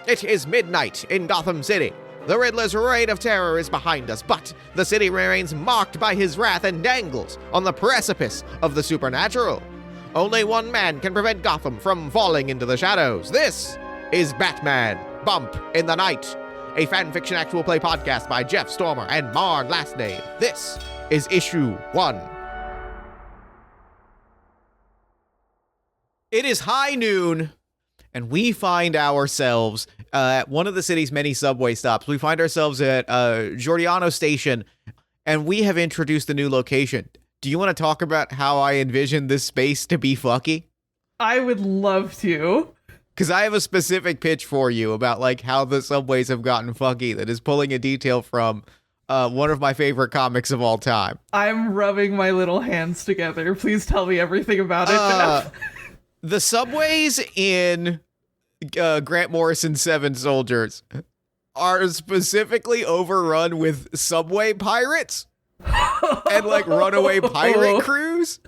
It is midnight in Gotham City. The Riddler's reign of terror is behind us, but the city remains marked by his wrath and dangles on the precipice of the supernatural. Only one man can prevent Gotham from falling into the shadows. This is Batman, Bump in the Night, a fanfiction actual play podcast by Jeff Stormer and Marn Lastname. This is issue 1. It is high noon, and we find ourselves at one of the city's many subway stops. We find ourselves at Giordano Station, and we have introduced a new location. Do you want to talk about how I envision this space to be fucky? I would love to. Because I have a specific pitch for you about like how the subways have gotten fucky that is pulling a detail from one of my favorite comics of all time. I'm rubbing my little hands together. Please tell me everything about it, Jeff. The subways in Grant Morrison's Seven Soldiers are specifically overrun with subway pirates and like runaway pirate crews.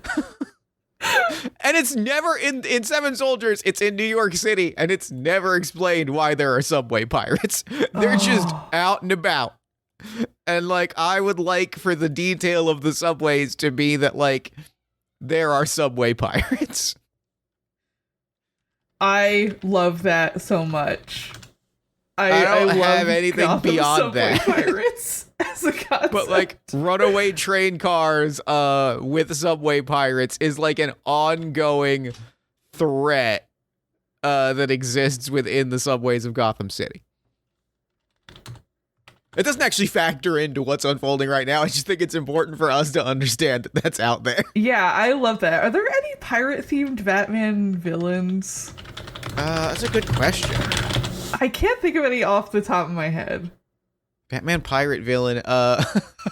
And it's never in Seven Soldiers, it's in New York City, and it's never explained why there are subway pirates. They're just out and about. And like, I would like for the detail of the subways to be that like there are subway pirates. I love that so much. I don't love have anything Gotham beyond subway that. Pirates as a concept. But like runaway train cars with subway pirates is like an ongoing threat that exists within the subways of Gotham City. It doesn't actually factor into what's unfolding right now. I just think it's important for us to understand that that's out there. Yeah, I love that. Are there any pirate-themed Batman villains? That's a good question. I can't think of any off the top of my head. Batman pirate villain.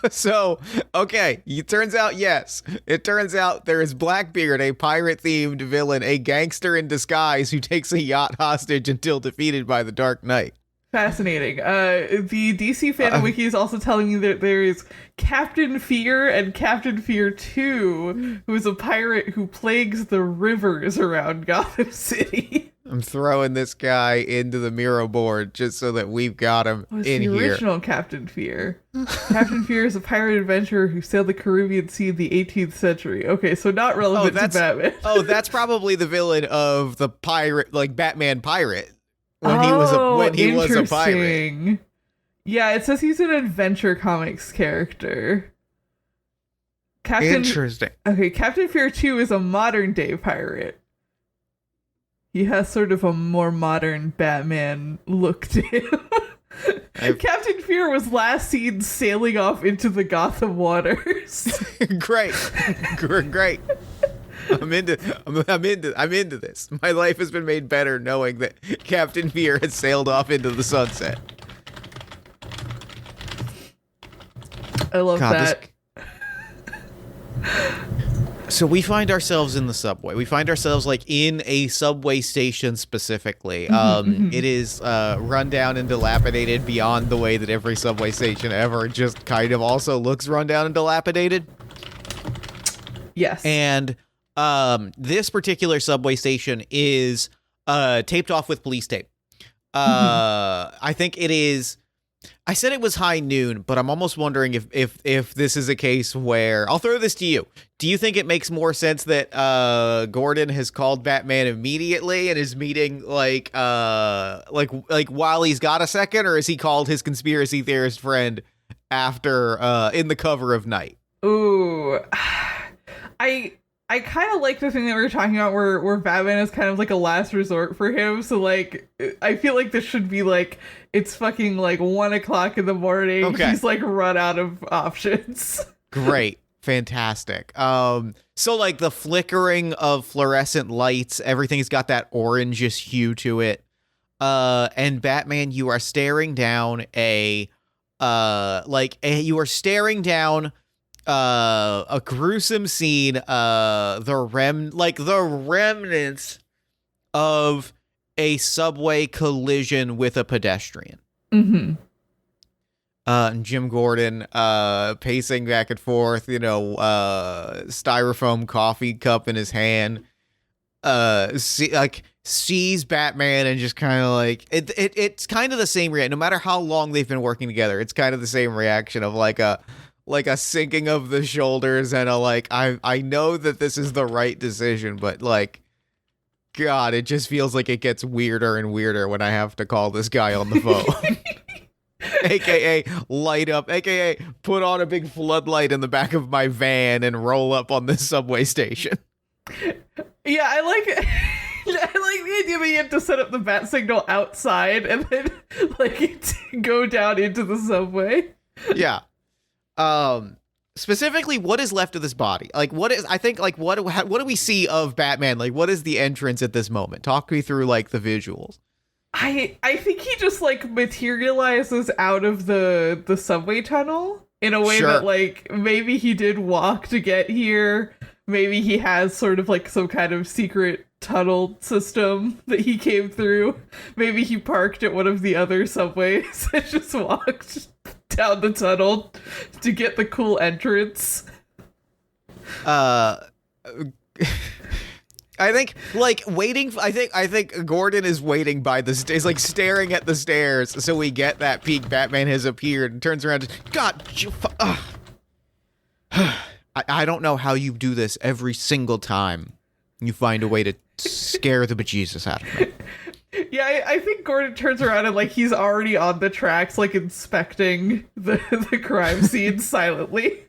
So, okay. It turns out, yes. It turns out there is Blackbeard, a pirate-themed villain, a gangster in disguise who takes a yacht hostage until defeated by the Dark Knight. Fascinating. The DC Fandom Wiki is also telling me that there is Captain Fear and Captain Fear 2, who is a pirate who plagues the rivers around Gotham City. I'm throwing this guy into the Miro board just so that we've got him in the here. Original Captain Fear. Captain Fear is a pirate adventurer who sailed the Caribbean Sea in the 18th century. Okay, so not relevant to Batman. That's probably the villain of the pirate, like Batman Pirate. When he was a pirate. Yeah, it says he's an Adventure Comics character. Interesting. Okay, Captain Fear 2 is a modern day pirate. He has sort of a more modern Batman look to him. Captain Fear was last seen sailing off into the Gotham waters. Great. I'm into this. My life has been made better knowing that Captain Fear has sailed off into the sunset. I love that. So we find ourselves in the subway. We find ourselves like in a subway station specifically. It is run down and dilapidated beyond the way that every subway station ever just kind of also looks run down and dilapidated. Yes. And this particular subway station is taped off with police tape. I think it is. I said it was high noon, but I'm almost wondering if this is a case where I'll throw this to you. Do you think it makes more sense that Gordon has called Batman immediately and is meeting like while he's got a second, or is he called his conspiracy theorist friend after in the cover of night? Ooh, I kind of like the thing that we were talking about where Batman is kind of like a last resort for him. So like, I feel like this should be like, it's fucking like 1 o'clock in the morning. Okay. He's like run out of options. Great. Fantastic. So like the flickering of fluorescent lights, everything's got that orangish hue to it. And Batman, you are staring down a gruesome scene, the remnants of a subway collision with a pedestrian. Jim Gordon pacing back and forth, styrofoam coffee cup in his hand, sees Batman and just kind of like it's kind of the same reaction. No matter how long they've been working together, it's kind of the same reaction of like a sinking of the shoulders and a like I know that this is the right decision, but like God, it just feels like it gets weirder and weirder when I have to call this guy on the phone. AKA light up, AKA put on a big floodlight in the back of my van and roll up on this subway station. Yeah, I like the idea that you have to set up the bat signal outside and then like go down into the subway. Yeah. Specifically, what is left of this body? Like, what do we see of Batman? Like, what is the entrance at this moment? Talk me through like the visuals. I think he just like materializes out of the subway tunnel in a way that like maybe he did walk to get here. Maybe he has sort of like some kind of secret tunnel system that he came through. Maybe he parked at one of the other subways and just walked down the tunnel to get the cool entrance. I think like waiting. I think Gordon is waiting by the stairs, like staring at the stairs, so we get that peek. Batman has appeared and turns around. God, I don't know how you do this every single time. You find a way to scare the bejesus out of me. Yeah, I think Gordon turns around and like he's already on the tracks, like inspecting the crime scene silently.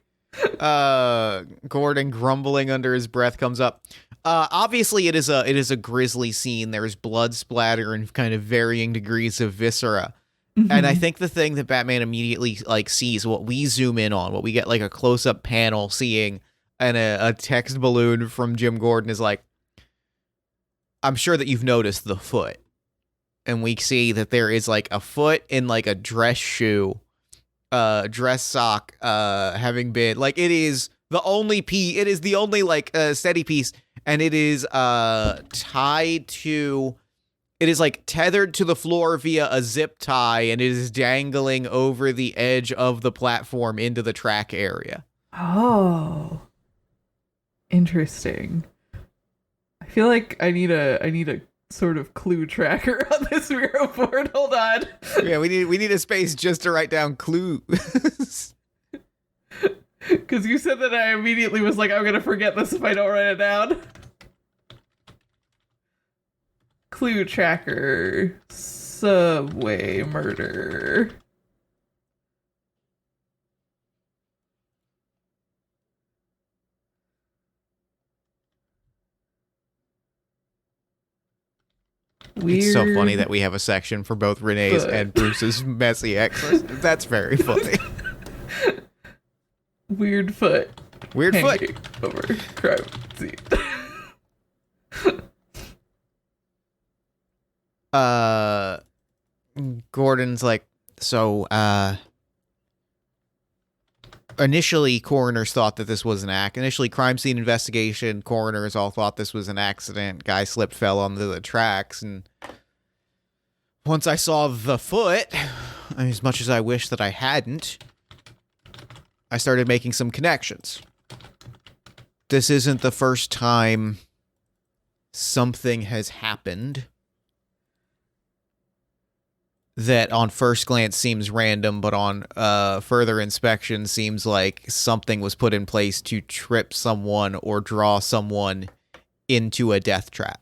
Gordon, grumbling under his breath, comes up. Obviously, it is a grisly scene. There's blood splatter and kind of varying degrees of viscera. Mm-hmm. And I think the thing that Batman immediately like sees, what we zoom in on, what we get like a close up panel seeing, and a text balloon from Jim Gordon is like, I'm sure that you've noticed the foot. And we see that there is like a foot in like a dress shoe, dress sock, having been like, it is the only like steady piece. And it is tied to, it is like tethered to the floor via a zip tie, and it is dangling over the edge of the platform into the track area. Oh, interesting. I feel like I need a sort of clue tracker on this Miro board. Hold on. Yeah, we need a space just to write down clues. Because you said that, I immediately was like, I'm gonna forget this if I don't write it down. Clue tracker, subway murder. Weird. It's so funny that we have a section for both Renee's and Bruce's messy exes. That's very funny. Weird foot. Weird foot. Over crime scene. Gordon's like, so, initially coroners thought that this was an initially crime scene investigation, coroners all thought this was an accident. Guy slipped, fell onto the tracks, and once I saw the foot, as much as I wish that I hadn't, I started making some connections. This isn't the first time something has happened that on first glance seems random, but on further inspection seems like something was put in place to trip someone or draw someone into a death trap.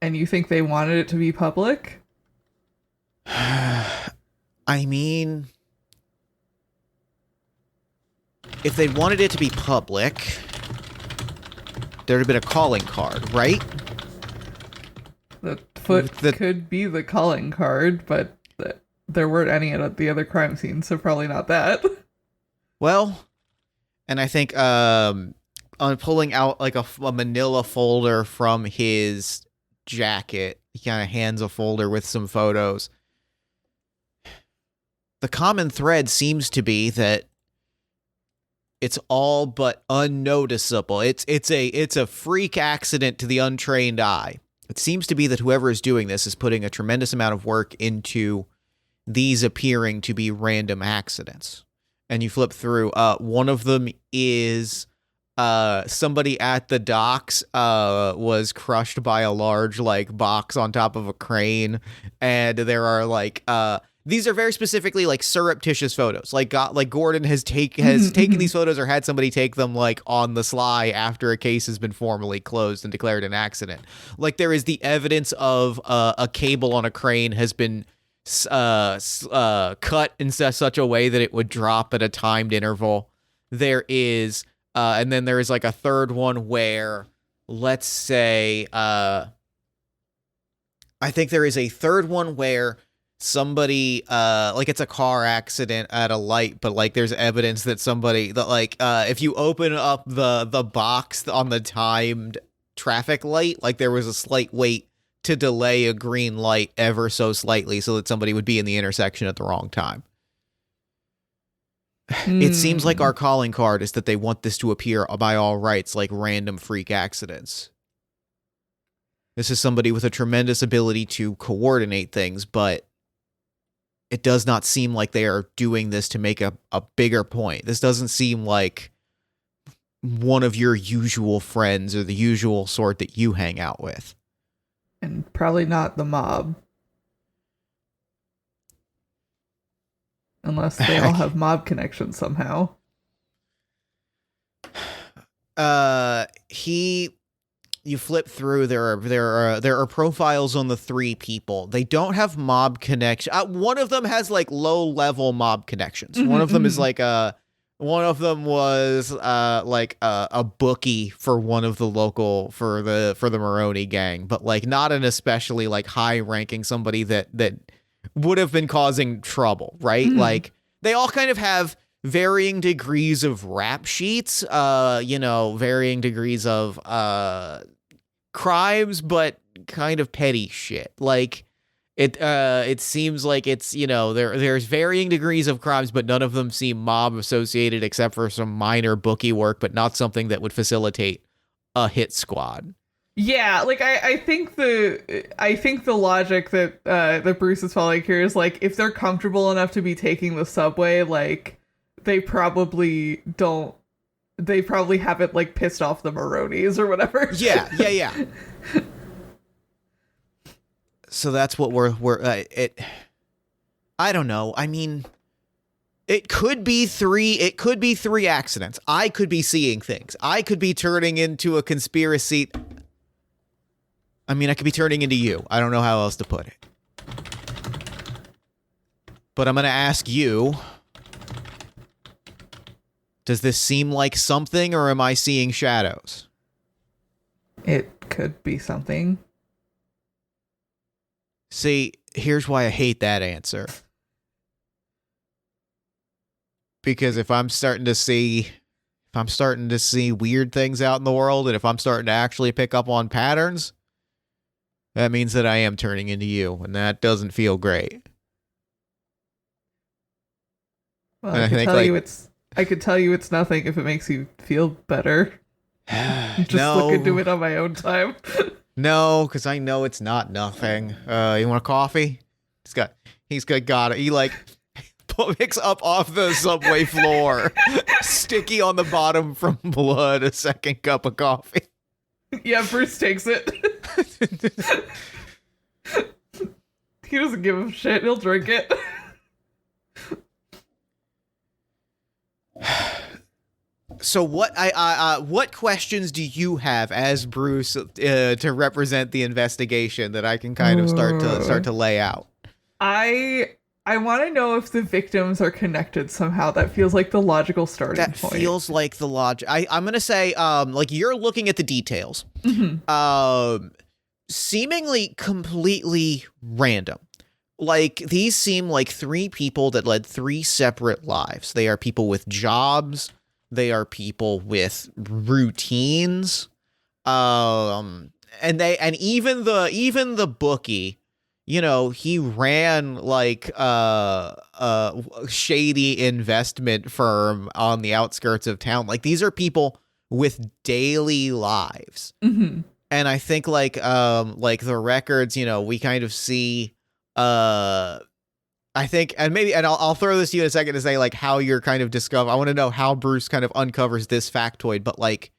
And you think they wanted it to be public? I mean, if they wanted it to be public, there'd have been a calling card, right? The foot could be the calling card, but there weren't any at the other crime scene, so probably not that. Well, and I think on pulling out like a manila folder from his jacket, he kind of hands a folder with some photos. The common thread seems to be that it's all but unnoticeable. It's a freak accident to the untrained eye. It seems to be that whoever is doing this is putting a tremendous amount of work into these appearing to be random accidents. and you flip through. One of them is somebody at the docks was crushed by a large like box on top of a crane, and there are like these are very specifically like surreptitious photos. Like Gordon has taken these photos or had somebody take them like on the sly after a case has been formally closed and declared an accident. Like there is the evidence of a cable on a crane has been cut in such a way that it would drop at a timed interval. There is and then there is like a third one where, let's say, I think there is a third one where somebody like it's a car accident at a light, but like there's evidence that somebody that like if you open up the box on the timed traffic light, like there was a slight wait to delay a green light ever so slightly so that somebody would be in the intersection at the wrong time. It seems like our calling card is that they want this to appear by all rights like random freak accidents. This is somebody with a tremendous ability to coordinate things, but it does not seem like they are doing this to make a bigger point. This doesn't seem like one of your usual friends or the usual sort that you hang out with. And probably not the mob. Unless they all have mob connections somehow. You flip through. There are profiles on the three people. They don't have mob connection. One of them has like low level mob connections. One of them is like one of them was like a bookie for one of the local for the Maroni gang, but like not an especially like high ranking somebody that would have been causing trouble, right? Like they all kind of have varying degrees of rap sheets, varying degrees of crimes, but kind of petty shit. Like it seems like it's, there's varying degrees of crimes, but none of them seem mob associated except for some minor bookie work, but not something that would facilitate a hit squad. Yeah, like I think the logic that Bruce is following here is like if they're comfortable enough to be taking the subway, like they probably haven't like pissed off the Maronis or whatever. Yeah. So that's what I don't know. I mean, it could be three accidents. I could be seeing things. I could be turning into a conspiracy. I mean, I could be turning into you. I don't know how else to put it. But I'm going to ask you, does this seem like something, or am I seeing shadows? It could be something. See, here's why I hate that answer. Because if I'm starting to see weird things out in the world, and if I'm starting to actually pick up on patterns, that means that I am turning into you, and that doesn't feel great. Well, I could tell you it's nothing if it makes you feel better. Just look into it on my own time. No, because I know it's not nothing. You want a coffee? He's got it. He like picks up off the subway floor, sticky on the bottom from blood, a second cup of coffee. Yeah, Bruce takes it. He doesn't give a shit. He'll drink it. So what questions do you have as Bruce to represent the investigation that I can kind of start to lay out? I want to know if the victims are connected somehow. That feels like the logical starting point. That feels like the logic. I'm gonna say like you're looking at the details. Seemingly completely random. Like these seem like three people that led three separate lives. They are people with jobs. They are people with routines. And even the bookie, he ran like a shady investment firm on the outskirts of town. Like these are people with daily lives. And I think like the records, we kind of see I think, and I'll throw this to you in a second to say like how you're kind of I want to know how Bruce kind of uncovers this factoid, but like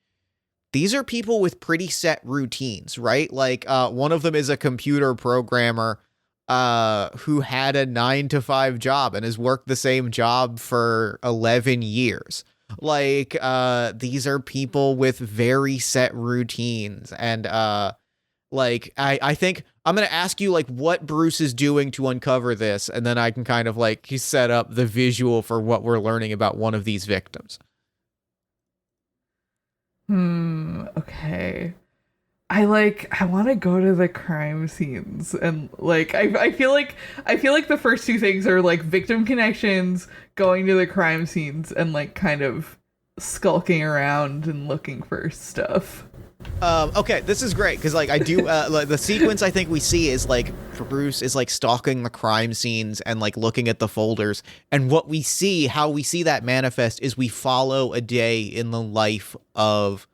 these are people with pretty set routines, right? Like one of them is a computer programmer who had a 9-to-5 job and has worked the same job for 11 years. Like these are people with very set routines, and like I think I'm going to ask you like what Bruce is doing to uncover this, and then I can kind of like set up the visual for what we're learning about one of these victims. Okay. I want to go to the crime scenes, and like I feel like the first two things are like victim connections, going to the crime scenes, and like kind of skulking around and looking for stuff. Okay, this is great because like I do like the sequence I think we see is like Bruce is like stalking the crime scenes and like looking at the folders, and what we see, how we see that manifest is we follow a day in the life of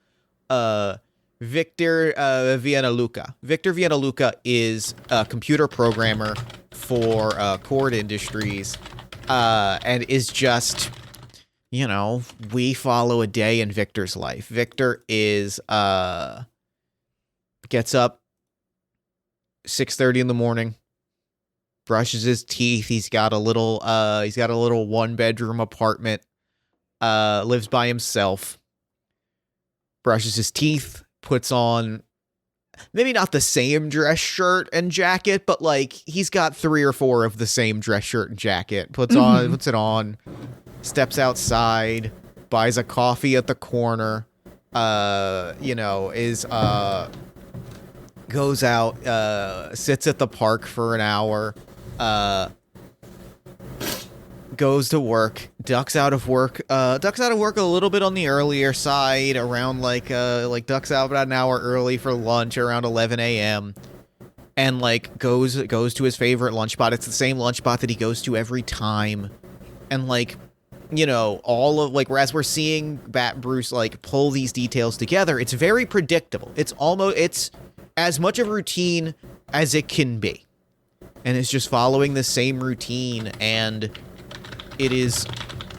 Victor Villanueva. Victor Villanueva is a computer programmer for Cord Industries, and is just, you know, we follow a day in Victor's life. Victor is gets up 6:30 in the morning, brushes his teeth. He's got a little 1-bedroom apartment, lives by himself, brushes his teeth, puts on maybe not the same dress shirt and jacket, but like he's got 3 or 4 of the same dress shirt and jacket, puts it on, steps outside, buys a coffee at the corner, goes out, sits at the park for an hour, goes to work, ducks out of work a little bit on the earlier side, around like ducks out about an hour early for lunch around 11 a.m. and like goes to his favorite lunch spot. It's the same lunch spot that he goes to every time, and like, you know, all of like, as we're seeing Bruce like pull these details together, it's very predictable. It's as much a routine as it can be, and it's just following the same routine. And it is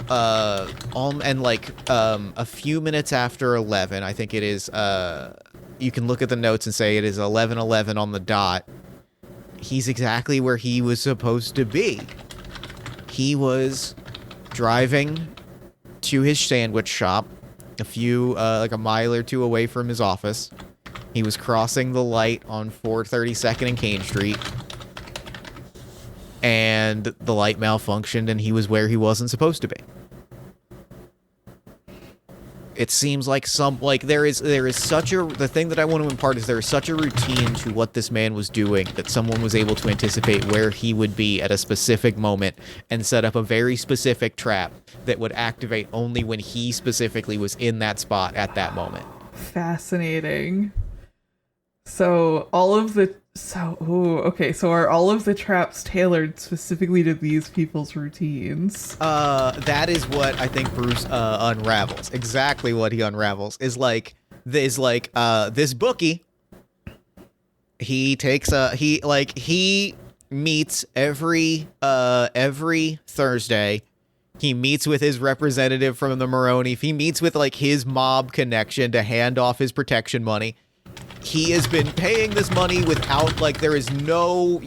a few minutes after 11, I think it is, you can look at the notes and say it is 11:11 on the dot. He's exactly where he was supposed to be. He was driving to his sandwich shop like a mile or two away from his office. He was crossing the light on 432nd and Kane Street, and the light malfunctioned, and he was where he wasn't supposed to be. It seems like there is the thing that I want to impart is there is such a routine to what this man was doing that someone was able to anticipate where he would be at a specific moment and set up a very specific trap that would activate only when he specifically was in that spot at that moment. Fascinating. So are all of the traps tailored specifically to these people's routines? That is what I think Bruce unravels. Exactly what he unravels is this bookie. He meets every Thursday. He meets with his representative from the Maroni. He meets with like his mob connection to hand off his protection money. He has been paying this money without, like, there is no,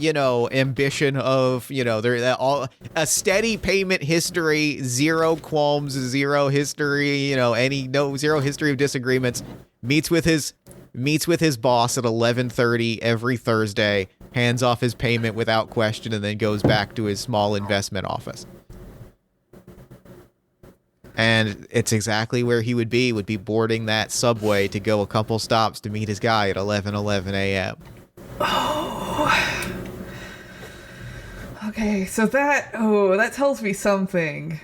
ambition of, a steady payment history, zero qualms, zero history, zero history of disagreements. Meets with his boss at 11:30 every Thursday, hands off his payment without question, and then goes back to his small investment office. And it's exactly where he would be boarding that subway to go a couple stops to meet his guy at 11:11 a.m. Oh. Okay, so that tells me something.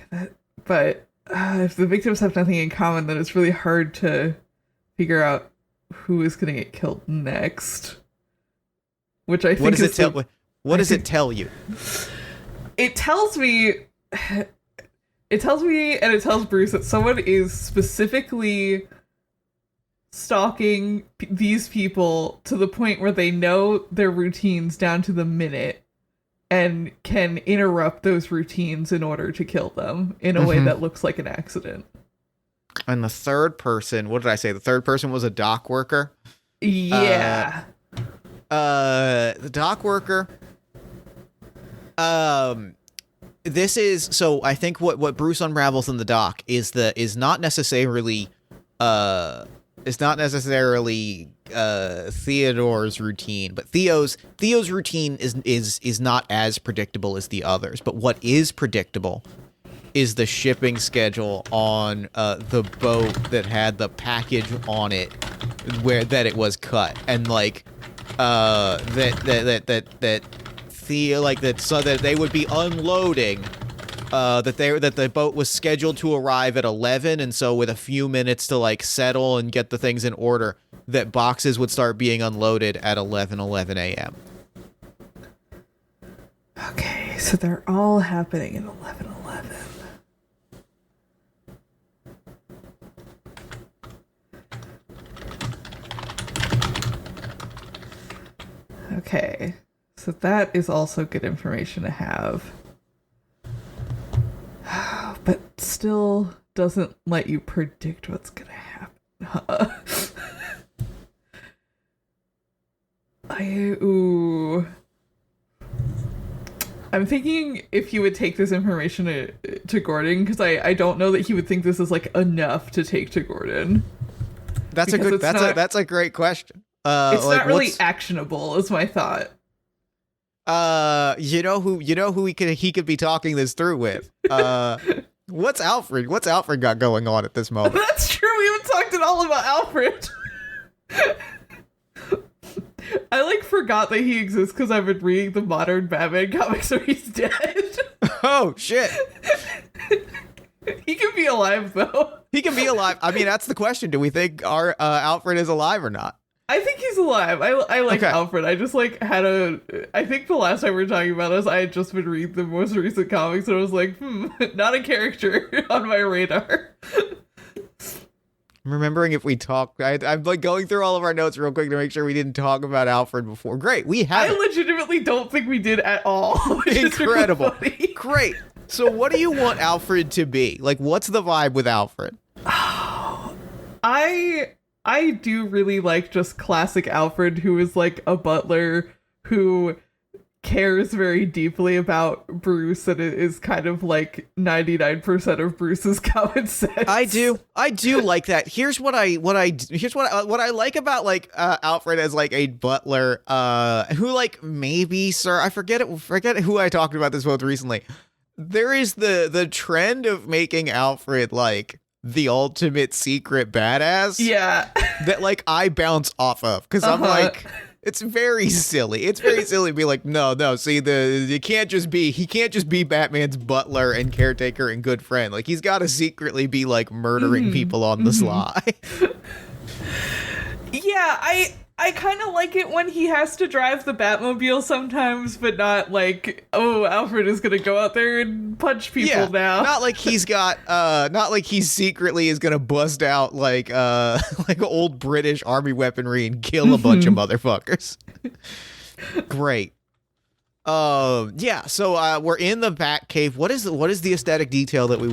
But if the victims have nothing in common, then it's really hard to figure out who is going to get killed next. Which I think what does it tell you? It tells me... It tells me, and it tells Bruce, that someone is specifically stalking these people to the point where they know their routines down to the minute, and can interrupt those routines in order to kill them in a way that looks like an accident. And the third person, what did I say? The third person was a dock worker? Yeah. The dock worker. This is, so I think what Bruce unravels in the dock is not necessarily Theodore's routine, but Theo's routine is not as predictable as the others. But what is predictable is the shipping schedule on the boat that had the package on it that it was cut, and like that Theo, like that, so that they would be unloading. That the boat was scheduled to arrive at 11, and so with a few minutes to like settle and get the things in order, that boxes would start being unloaded at 11 a.m. Okay, so they're all happening at 11:11. Okay, so that is also good information to have. But still doesn't let you predict what's gonna happen. I'm thinking if you would take this information to Gordon, because I don't know that he would think this is like enough to take to Gordon. That's a great question. It's like, not really actionable, is my thought. You know who he could be talking this through with. What's Alfred got going on at this moment? That's true. We haven't talked at all about Alfred. I like forgot that he exists because I've been reading the modern Batman comics where he's dead. Oh shit. He can be alive though. He can be alive. I mean, that's the question. Do we think our Alfred is alive or not? I think he's alive. I like Alfred. I just like I think the last time we were talking about this, I had just been reading the most recent comics and I was like, not a character on my radar. I'm remembering if we talked. I'm like going through all of our notes real quick to make sure we didn't talk about Alfred before. Great, we have. I legitimately don't think we did at all. Incredible. Really great. So what do you want Alfred to be? Like, what's the vibe with Alfred? I do really like just classic Alfred, who is like a butler who cares very deeply about Bruce and is kind of like 99% of Bruce's common sense. I do like that. Here's what I like about like Alfred as like a butler who like maybe I forget who I talked about this with recently. There is the trend of making Alfred like the ultimate secret badass. Yeah. That like I bounce off of because I'm like, it's very silly. It's very silly to be like, no. See, he can't just be Batman's butler and caretaker and good friend. Like he's got to secretly be like murdering people on the sly. Yeah, I kind of like it when he has to drive the Batmobile sometimes, but not like, oh, Alfred is gonna go out there and punch people now. Not like he's got, not like he secretly is gonna bust out like old British army weaponry and kill a bunch of motherfuckers. Great. Yeah. So we're in the Batcave. What is the aesthetic detail that you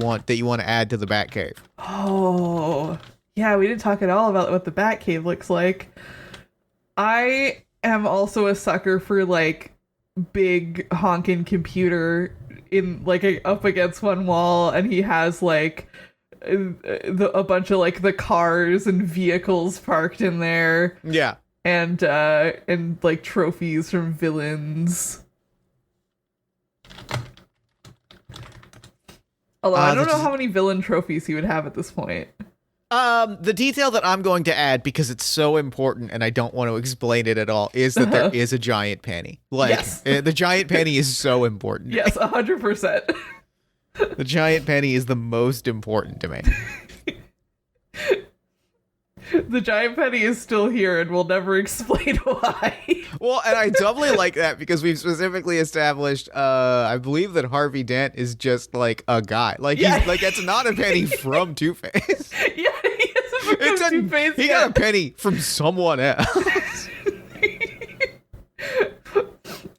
want to add to the Batcave? Oh, yeah, we didn't talk at all about what the Batcave looks like. I am also a sucker for like big honking computer in like up against one wall, and he has like a bunch of like the cars and vehicles parked in there. Yeah, and like trophies from villains. Although I don't know how many villain trophies he would have at this point. The detail that I'm going to add, because it's so important and I don't want to explain it at all, is that there is a giant penny. Like, yes. The giant penny is so important. Yes, 100%. The giant penny is the most important to me. The giant penny is still here and we'll never explain why. Well, and I doubly like that because we've specifically established, I believe that Harvey Dent is just like a guy. Like, he's like, it's not a penny from Two-Face. Yeah, he hasn't become Two-Face He got a penny from someone else.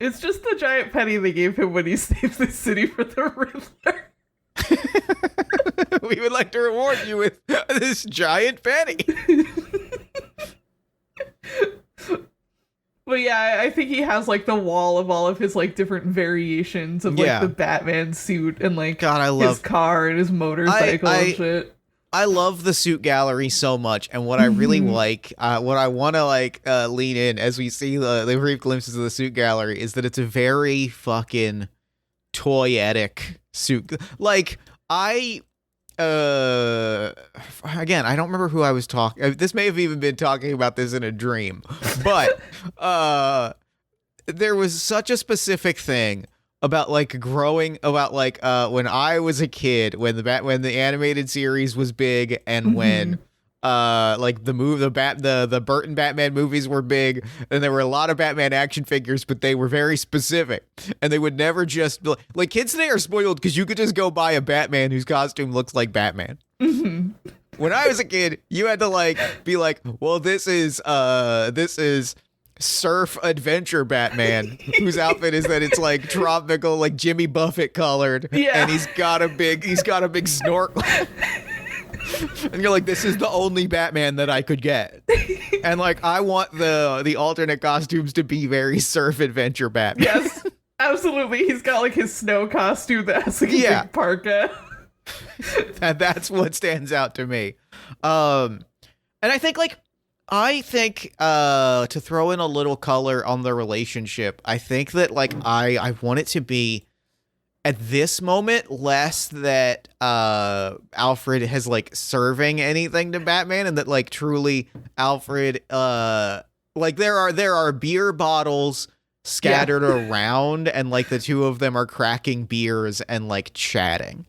It's just the giant penny they gave him when he saved the city for the Riddler. We would like to reward you with this giant penny. But yeah, I think he has like the wall of all of his like different variations of like the Batman suit and like God, I love his car and his motorcycle and shit. I love the suit gallery so much, and what I really like, what I want to like lean in as we see the brief glimpses of the suit gallery is that it's a very fucking toyetic suit. Like again, I don't remember who I was talking. This may have even been talking about this in a dream, but there was such a specific thing about like growing about like when I was a kid, when the animated series was big, and when like the Burton Batman movies were big, and there were a lot of Batman action figures, but they were very specific, and they would never just like kids today are spoiled because you could just go buy a Batman whose costume looks like Batman. When I was a kid, you had to like be like, well, this is surf adventure Batman, whose outfit is that it's like tropical, like Jimmy Buffett colored, and he's got a big snorkel. And you're like, this is the only Batman that I could get. And like, I want the alternate costumes to be very surf adventure Batman. Yes, absolutely. He's got like his snow costume that has like a big parka. That's what stands out to me. And I think to throw in a little color on the relationship, I think that like I want it to be at this moment less that Alfred has like serving anything to Batman, and that like truly Alfred like there are beer bottles scattered around, and like the two of them are cracking beers and like chatting.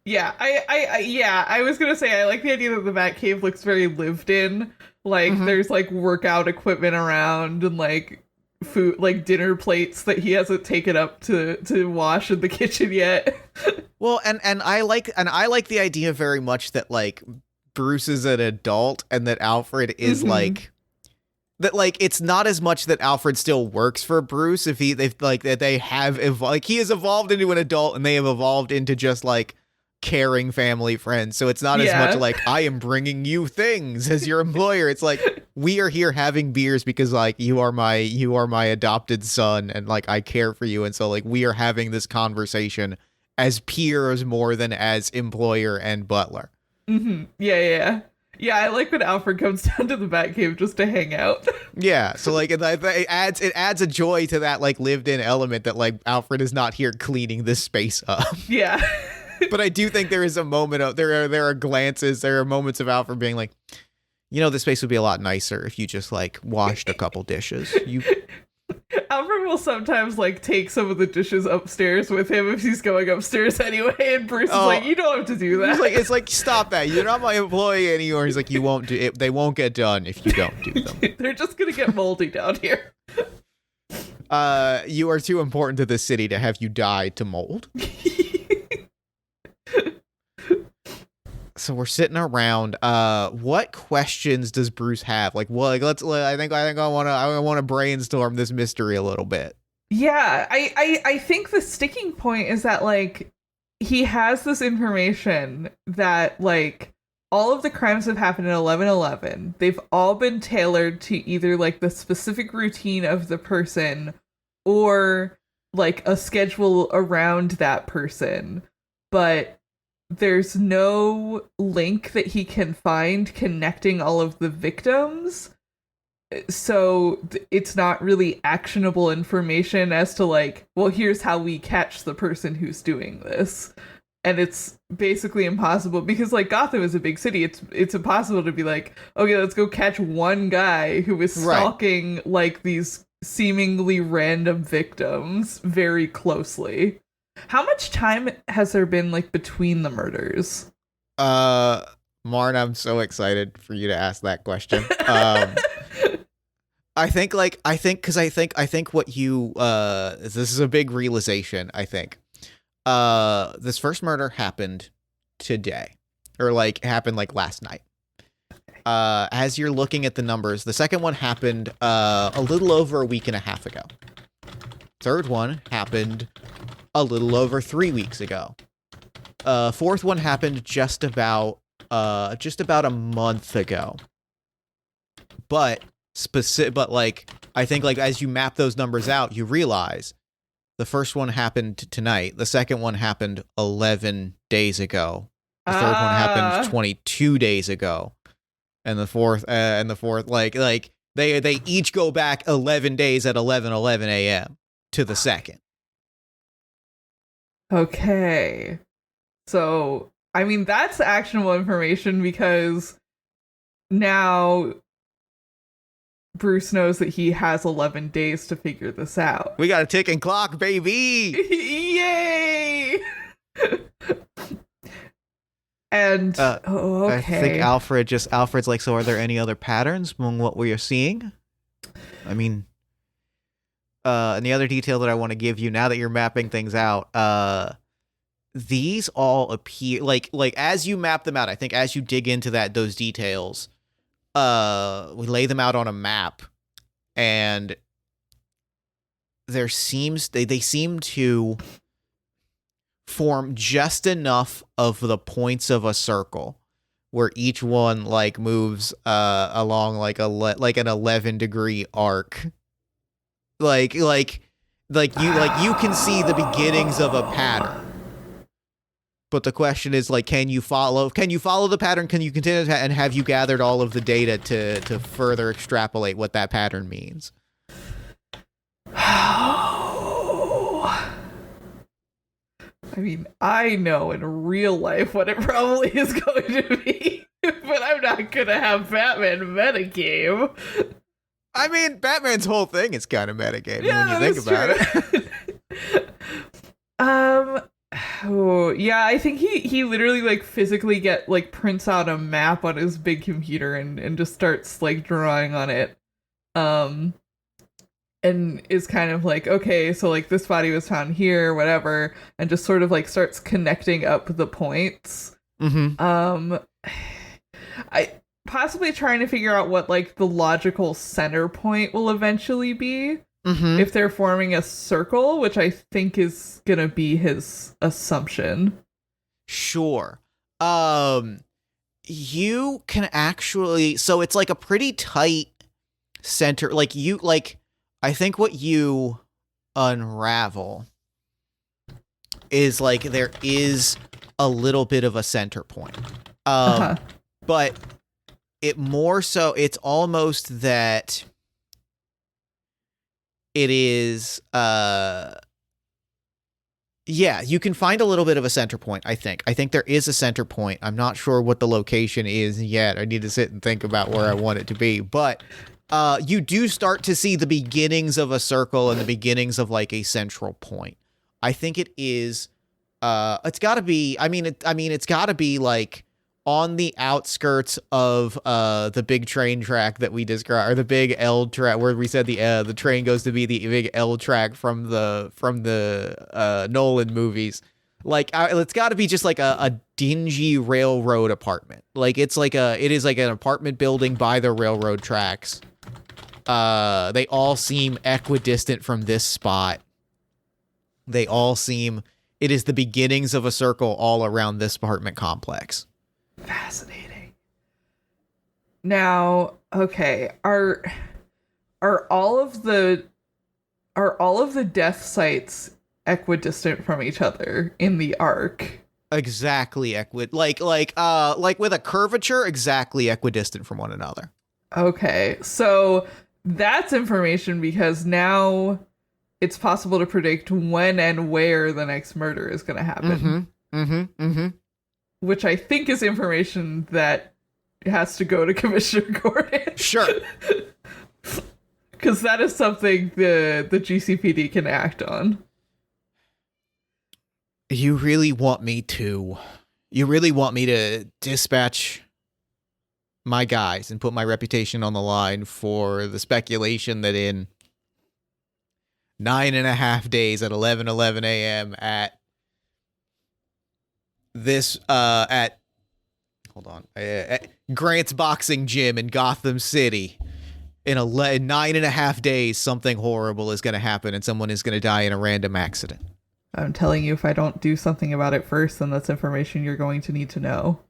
Yeah, I was gonna say I like the idea that the Batcave looks very lived in. Like there's like workout equipment around and like food, like dinner plates that he hasn't taken up to wash in the kitchen yet. Well, and I like the idea very much that like Bruce is an adult and that Alfred is like that. Like it's not as much that Alfred still works for Bruce if they've like that they have like he has evolved into an adult and they have evolved into just like caring family friends. So it's not as much like I am bringing you things as your employer. It's like we are here having beers because like you are my adopted son and like I care for you, and so like we are having this conversation as peers more than as employer and butler. Yeah, I like when Alfred comes down to the Batcave just to hang out. Yeah, so like it adds a joy to that like lived in element that like Alfred is not here cleaning this space up. Yeah. But I do think there is a moment of there are moments of Alfred being like, you know, this space would be a lot nicer if you just like washed a couple dishes. Alfred will sometimes like take some of the dishes upstairs with him if he's going upstairs anyway, and Bruce is like, you don't have to do that. It's like stop that. You're not my employee anymore. He's like, you won't do it. They won't get done if you don't do them. They're just gonna get moldy down here. You are too important to this city to have you die to mold. So we're sitting around. What questions does Bruce have? Like, well, like I think I want to brainstorm this mystery a little bit. Yeah, I think the sticking point is that like he has this information that like all of the crimes have happened in 11/11. They've all been tailored to either like the specific routine of the person or like a schedule around that person, but there's no link that he can find connecting all of the victims. So it's not really actionable information as to like, well, here's how we catch the person who's doing this. And it's basically impossible because like Gotham is a big city. It's impossible to be like, okay, let's go catch one guy who is stalking like these seemingly random victims very closely. How much time has there been like between the murders? Marn, I'm so excited for you to ask that question. I think what you this is a big realization, I think. This first murder happened today, or like happened like last night. As you're looking at the numbers, the second one happened a little over a week and a half ago. Third one happened a little over 3 weeks ago. Fourth one happened just about a month ago. But like I think like as you map those numbers out, you realize the first one happened tonight. The second one happened 11 days ago. The third one happened 22 days ago. And the fourth like they each go back 11 days at 11:11 a.m. to the second. Okay. So, I mean, that's actionable information because now Bruce knows that he has 11 days to figure this out. We got a ticking clock, baby! Yay! And, okay. I think Alfred's like, so are there any other patterns among what we are seeing? I mean, and the other detail that I want to give you now that you're mapping things out, these all appear like as you map them out, I think as you dig into those details, we lay them out on a map, and they seem to form just enough of the points of a circle where each one like moves along like an 11-degree arc. Like you can see the beginnings of a pattern. But the question is, like, can you follow the pattern? Can you continue and have you gathered all of the data to further extrapolate what that pattern means? I mean, I know in real life what it probably is going to be, but I'm not going to have Batman metagame. I mean, Batman's whole thing is kind of metagame when you think about it. Oh, yeah, I think he literally like physically prints out a map on his big computer and just starts like drawing on it. And is kind of like, okay, so like this body was found here, whatever, and just sort of like starts connecting up the points. Mm-hmm. I possibly trying to figure out what like the logical center point will eventually be. Mm-hmm. If they're forming a circle, which I think is gonna be his assumption. Sure. You can actually, so it's like a pretty tight center. I think what you unravel is like there is a little bit of a center point. But it more so, it's almost that it is, you can find a little bit of a center point, I think. I think there is a center point. I'm not sure what the location is yet. I need to sit and think about where I want it to be. But you do start to see the beginnings of a circle and the beginnings of like a central point. I think it is, it's gotta be, it's gotta be like on the outskirts of the big train track that we described, or the big L track where we said the train goes to be the big L track from the Nolan movies. Like it's got to be just like a dingy railroad apartment. Like it is like an apartment building by the railroad tracks. They all seem equidistant from this spot. They all seem, it is the beginnings of a circle all around this apartment complex. Fascinating. Now, okay, are all of the death sites equidistant from each other in the arc? Exactly like with a curvature, exactly equidistant from one another. Okay, so that's information because now it's possible to predict when and where the next murder is going to happen. Which I think is information that has to go to Commissioner Gordon. Sure. Because that is something the GCPD can act on. You really want me to dispatch my guys and put my reputation on the line for the speculation that in 9.5 days at 11:11 a.m. at this at Grant's Boxing Gym in Gotham City, in 9.5 days, something horrible is going to happen and someone is going to die in a random accident. I'm telling you, if I don't do something about it first, then that's information you're going to need to know.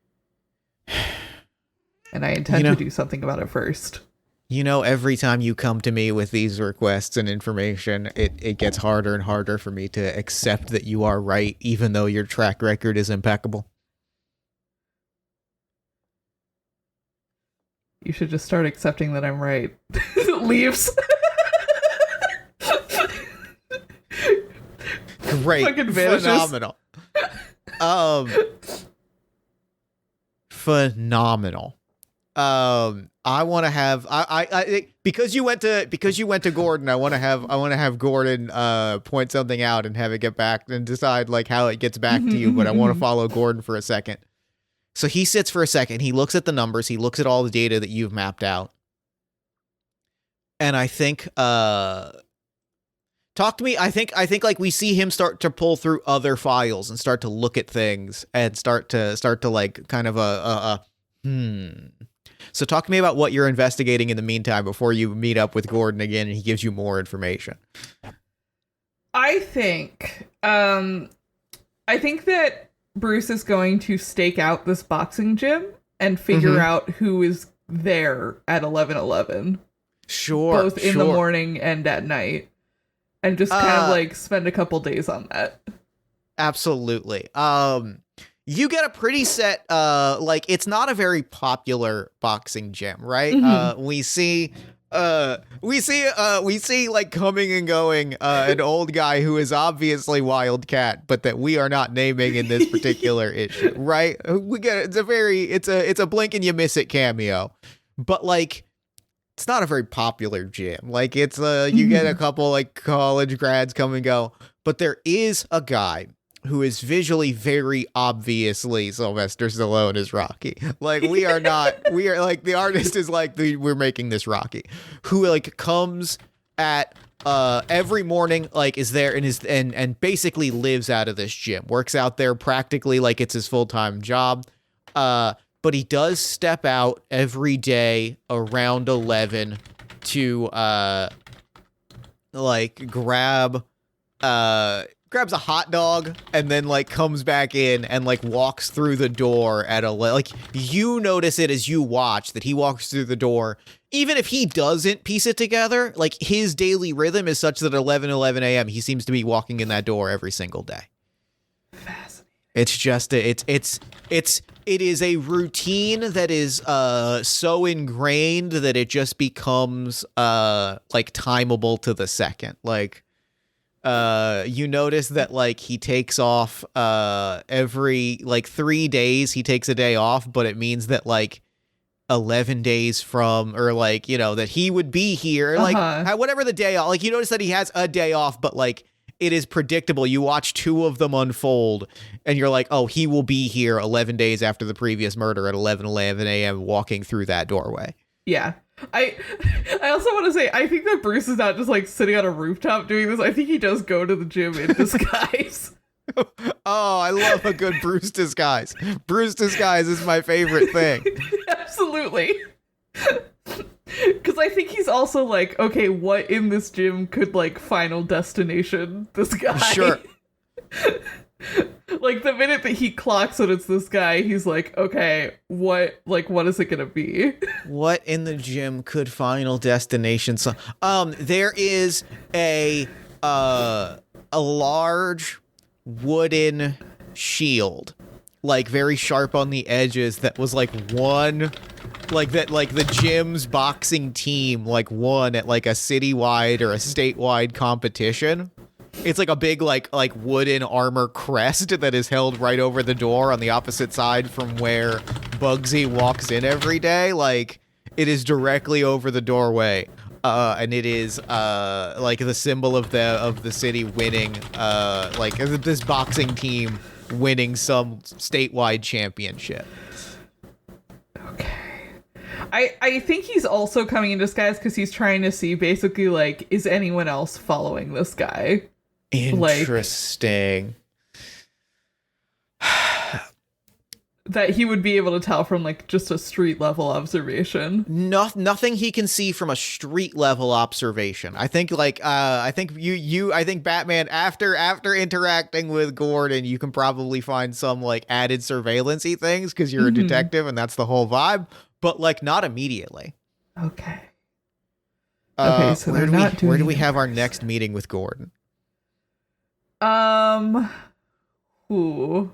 And I intend to do something about it first. You know, every time you come to me with these requests and information, it gets harder and harder for me to accept that you are right, even though your track record is impeccable. You should just start accepting that I'm right. Leaves. Great. Phenomenal. Phenomenal. I want to have I because you went to Gordon, I want to have Gordon point something out and have it get back and decide like how it gets back to you, but I want to follow Gordon for a second. So he sits for a second, he looks at the numbers, he looks at all the data that you've mapped out. And I think talk to me. I think like we see him start to pull through other files and start to look at things and start to like kind of So talk to me about what you're investigating in the meantime before you meet up with Gordon again and he gives you more information. I think that Bruce is going to stake out this boxing gym and figure out who is there at 11:11. Sure. Both in the morning and at night. And just kind of like spend a couple days on that. Absolutely. You get a pretty set, like it's not a very popular boxing gym, right? We see like coming and going, an old guy who is obviously Wildcat, but that we are not naming in this particular issue, right? We get it's a blink and you miss it cameo, but like it's not a very popular gym. Like it's you get a couple like college grads come and go, but there is a guy who is visually very obviously Sylvester Stallone as Rocky. Like we are like the artist is like we're making this Rocky, who like comes at every morning, like is there and basically lives out of this gym, works out there practically like it's his full-time job. But he does step out every day around 11 to like grabs a hot dog and then like comes back in and like walks through the door at 11. Like you notice it as you watch that he walks through the door. Even if he doesn't piece it together, like his daily rhythm is such that at 11 a.m. he seems to be walking in that door every single day. Fascinating. It's just it is a routine that is so ingrained that it just becomes like timeable to the second. Like you notice that like he takes off every like 3 days he takes a day off, but it means that like 11 days from, or like, you know, that he would be here like whatever the day off, like you notice that he has a day off, but like it is predictable. You watch two of them unfold and you're like, oh, he will be here 11 days after the previous murder at 11 a.m. walking through that doorway. Yeah. I also want to say, I think that Bruce is not just like sitting on a rooftop doing this. I think he does go to the gym in disguise. Oh, I love a good Bruce disguise. Bruce disguise is my favorite thing. Absolutely. Because I think he's also like, okay, what in this gym could like Final Destination this guy? Sure. Like the minute that he clocks that it's this guy, he's like, okay, what is it gonna be? What in the gym could Final Destination? There is a large wooden shield, like very sharp on the edges, that was like one, like that, like the gym's boxing team like won at like a citywide or a statewide competition. It's like a big like wooden armor crest that is held right over the door on the opposite side from where Bugsy walks in every day. Like it is directly over the doorway. And it is like the symbol of the city winning, like this boxing team winning some statewide championship. Okay. I think he's also coming in disguise because he's trying to see basically like, is anyone else following this guy? Interesting. that he would be able to tell from like just a street level observation. Nothing he can see from a street level observation. I think I think Batman after interacting with Gordon, you can probably find some like added surveillance-y things because you're a detective and that's the whole vibe, but like not immediately. Okay. Okay, so where do we have our next meeting with Gordon? Ooh.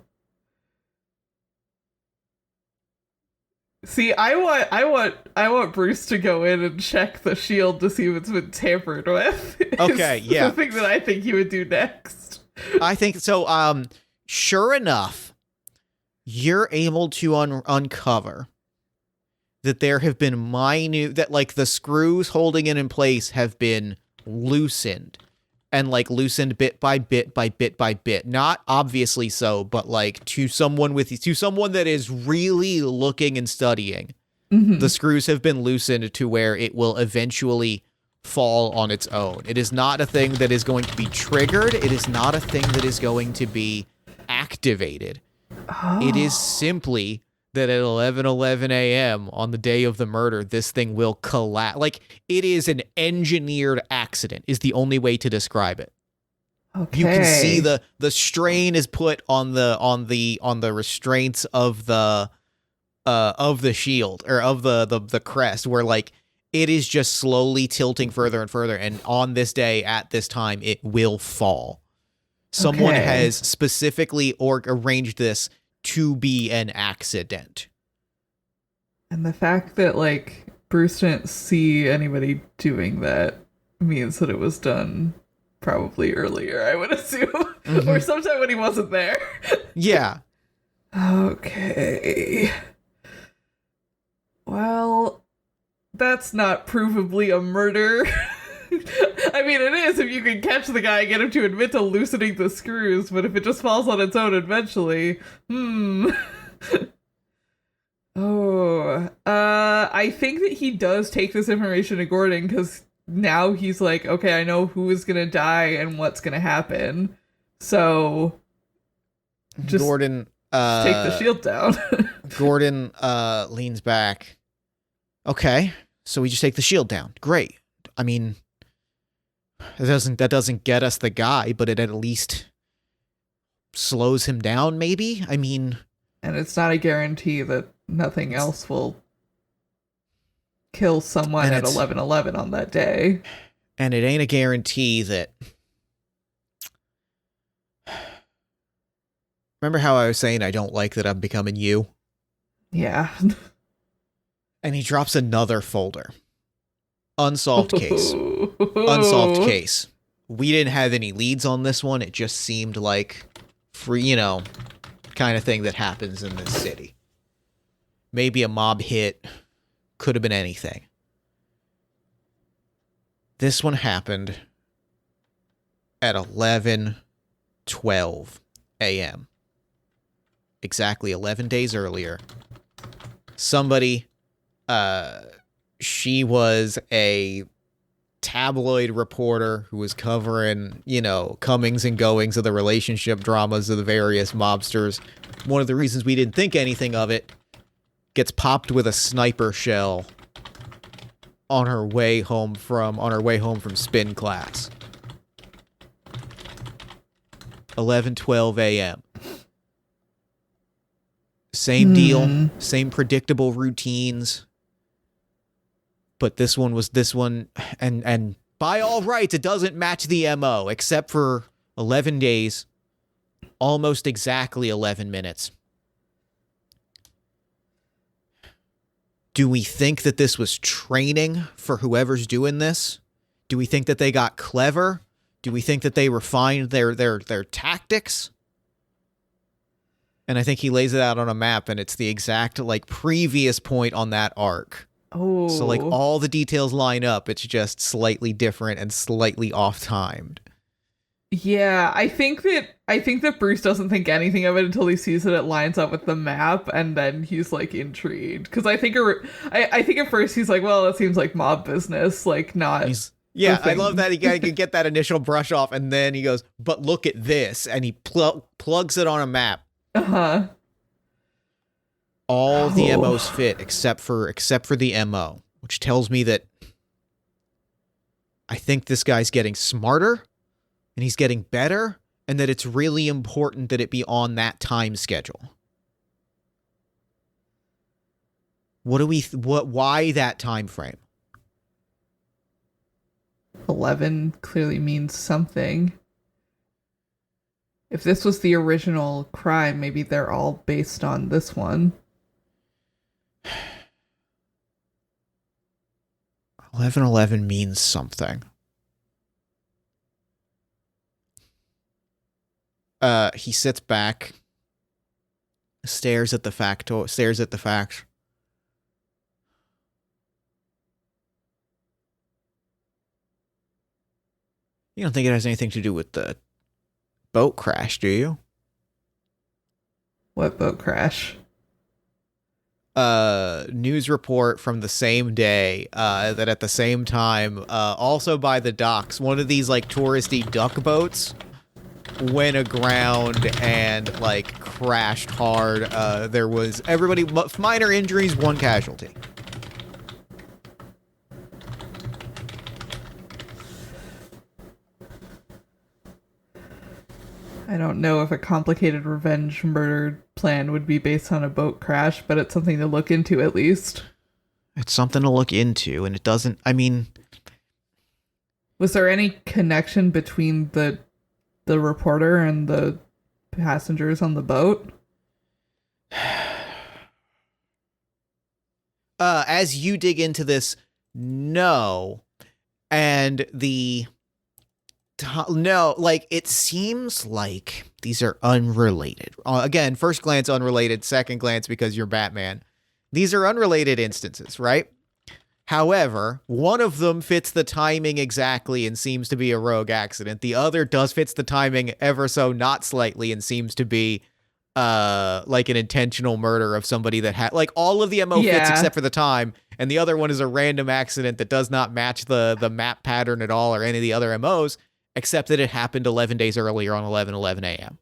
See, I want Bruce to go in and check the shield to see if it's been tampered with. Okay, yeah. The thing that I think he would do next. I think so. Sure enough, you're able to uncover that there have been that like the screws holding it in place have been loosened. And like loosened bit by bit by bit by bit. Not obviously so, but like to someone that is really looking and studying, the screws have been loosened to where it will eventually fall on its own. It is not a thing that is going to be triggered. It is not a thing that is going to be activated. Oh. It is simply that at 11:11 a.m. on the day of the murder, this thing will collapse. Like, it is an engineered accident is the only way to describe it. Okay. You can see the strain is put on the restraints of the shield or of the crest, where like it is just slowly tilting further and further, and on this day at this time it will fall. Someone has specifically arranged this to be an accident. And the fact that like Bruce didn't see anybody doing that means that it was done probably earlier, I would assume. Or sometime when he wasn't there. Yeah. Okay. Well, that's not provably a murder. I mean, it is if you can catch the guy and get him to admit to loosening the screws, but if it just falls on its own eventually, I think that he does take this information to Gordon, because now he's like, okay, I know who is gonna die and what's gonna happen, so just Gordon take the shield down. Gordon leans back. Okay, so we just take the shield down. Great. I mean, that doesn't get us the guy, but it at least slows him down, maybe? I mean... And it's not a guarantee that nothing else will kill someone at 11:11 on that day. And it ain't a guarantee that... Remember how I was saying I don't like that I'm becoming you? Yeah. And he drops another folder. Unsolved case. Unsolved case. We didn't have any leads on this one. It just seemed like free, kind of thing that happens in this city. Maybe a mob hit. Could have been anything. This one happened at 11:12 a.m. Exactly 11 days earlier. Somebody, she was a tabloid reporter who was covering, comings and goings of the relationship dramas of the various mobsters. One of the reasons we didn't think anything of it, gets popped with a sniper shell on her way home from spin class. 11:12 a.m. Same deal, same predictable routines. But this one, and by all rights, it doesn't match the MO, except for 11 days, almost exactly 11 minutes. Do we think that this was training for whoever's doing this? Do we think that they got clever? Do we think that they refined their tactics? And I think he lays it out on a map, and it's the exact, previous point on that arc. Oh. So, all the details line up. It's just slightly different and slightly off-timed. Yeah, I think that Bruce doesn't think anything of it until he sees that it lines up with the map, and then he's, intrigued. Because I think at first he's like, well, it seems like mob business, not... Yeah, I love that he can get that initial brush off, and then he goes, but look at this, and he plugs it on a map. Uh-huh. All the MOs fit except for the MO, which tells me that I think this guy's getting smarter and he's getting better, and that it's really important that it be on that time schedule. Why that time frame? 11 clearly means something. If this was the original crime, maybe they're all based on this one. 1111 means something. He sits back, stares at the facts. You don't think it has anything to do with the boat crash, do you? What boat crash? News report from the same day, that at the same time, also by the docks, one of these like touristy duck boats went aground and like crashed hard. There was minor injuries, one casualty. I don't know if a complicated revenge murder plan would be based on a boat crash, but it's something to look into at least. It's something to look into, and it doesn't, I mean... Was there any connection between the reporter and the passengers on the boat? As you dig into this, no. And no, like, it seems like these are unrelated. Again, first glance unrelated, second glance because you're Batman. These are unrelated instances, right? However, one of them fits the timing exactly and seems to be a rogue accident. The other fits the timing ever so not slightly and seems to be like an intentional murder of somebody that had, like, all of the MO fits except for the time, and the other one is a random accident that does not match the map pattern at all or any of the other MOs, except that it happened 11 days earlier on 11:11 a.m.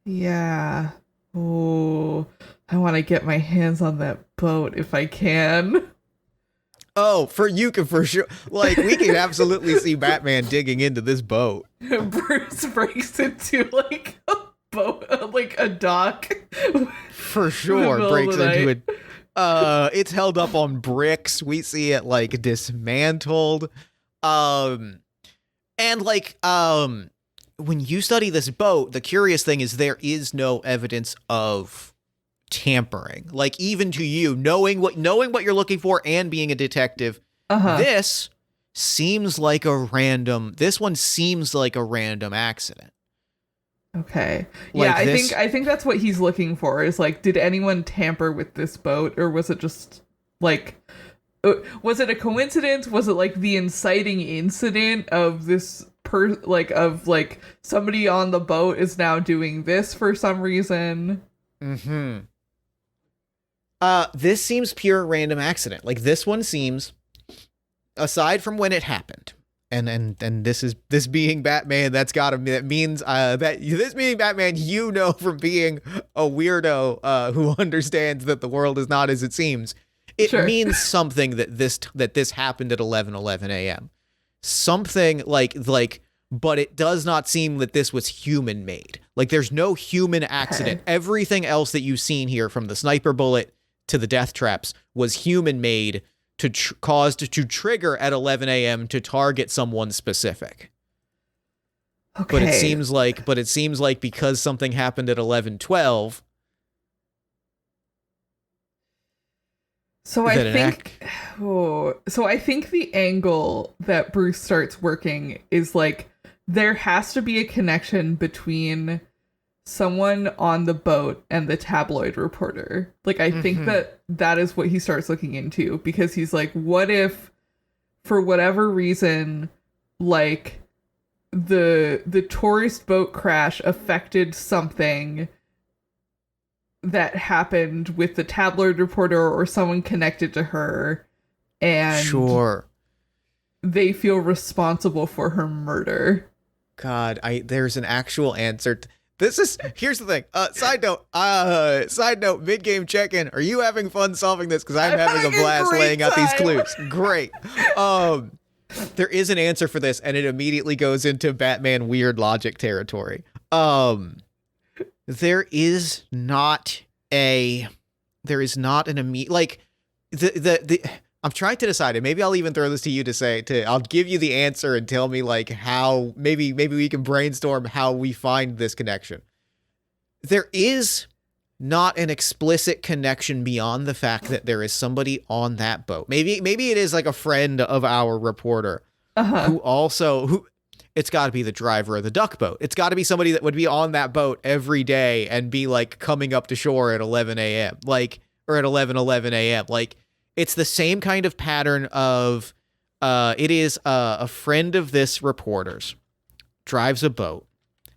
Yeah. Oh, I want to get my hands on that boat if I can. Oh, for sure. Like, we can absolutely see Batman digging into this boat. Bruce breaks into like a boat, like a dock. For sure, breaks into it. It's held up on bricks. We see it like dismantled. And like, when you study this boat, the curious thing is there is no evidence of tampering. Like, even to you, knowing what you're looking for and being a detective, this seems like a random. This one seems like a random accident. Okay. Like, yeah, I think that's what he's looking for. Is like, did anyone tamper with this boat, or was it just like? Was it a coincidence? Was it like the inciting incident of this of somebody on the boat is now doing this for some reason? Mm-hmm. This seems pure random accident. Like, this one seems, aside from when it happened, and this being Batman, that means that this being Batman, you know, from being a weirdo who understands that the world is not as it seems. It means something that this happened at 11:11 a.m. Something like, but it does not seem that this was human made. Like, there's no human accident. Okay. Everything else that you've seen here, from the sniper bullet to the death traps, was human made to trigger at 11 a.m. to target someone specific. Okay. But it seems like because something happened at 11:12. So I think the angle that Bruce starts working is like, there has to be a connection between someone on the boat and the tabloid reporter. Like, I think that is what he starts looking into, because he's like, what if, for whatever reason, like, the tourist boat crash affected something that happened with the tabloid reporter or someone connected to her, and they feel responsible for her murder. God, there's an actual answer. Here's the thing. Side note, mid-game check-in. Are you having fun solving this? Because I'm having a blast laying out these clues. Great. There is an answer for this, and it immediately goes into Batman weird logic territory. There is not an immediate, like, I'm trying to decide, and maybe I'll even throw this to you I'll give you the answer and tell me, like, how, maybe we can brainstorm how we find this connection. There is not an explicit connection beyond the fact that there is somebody on that boat. Maybe it is like a friend of our reporter who it's got to be the driver of the duck boat. It's got to be somebody that would be on that boat every day and be like coming up to shore at 11 a.m. like, or at 11 a.m. Like, it's the same kind of pattern of it is a friend of this reporter's drives a boat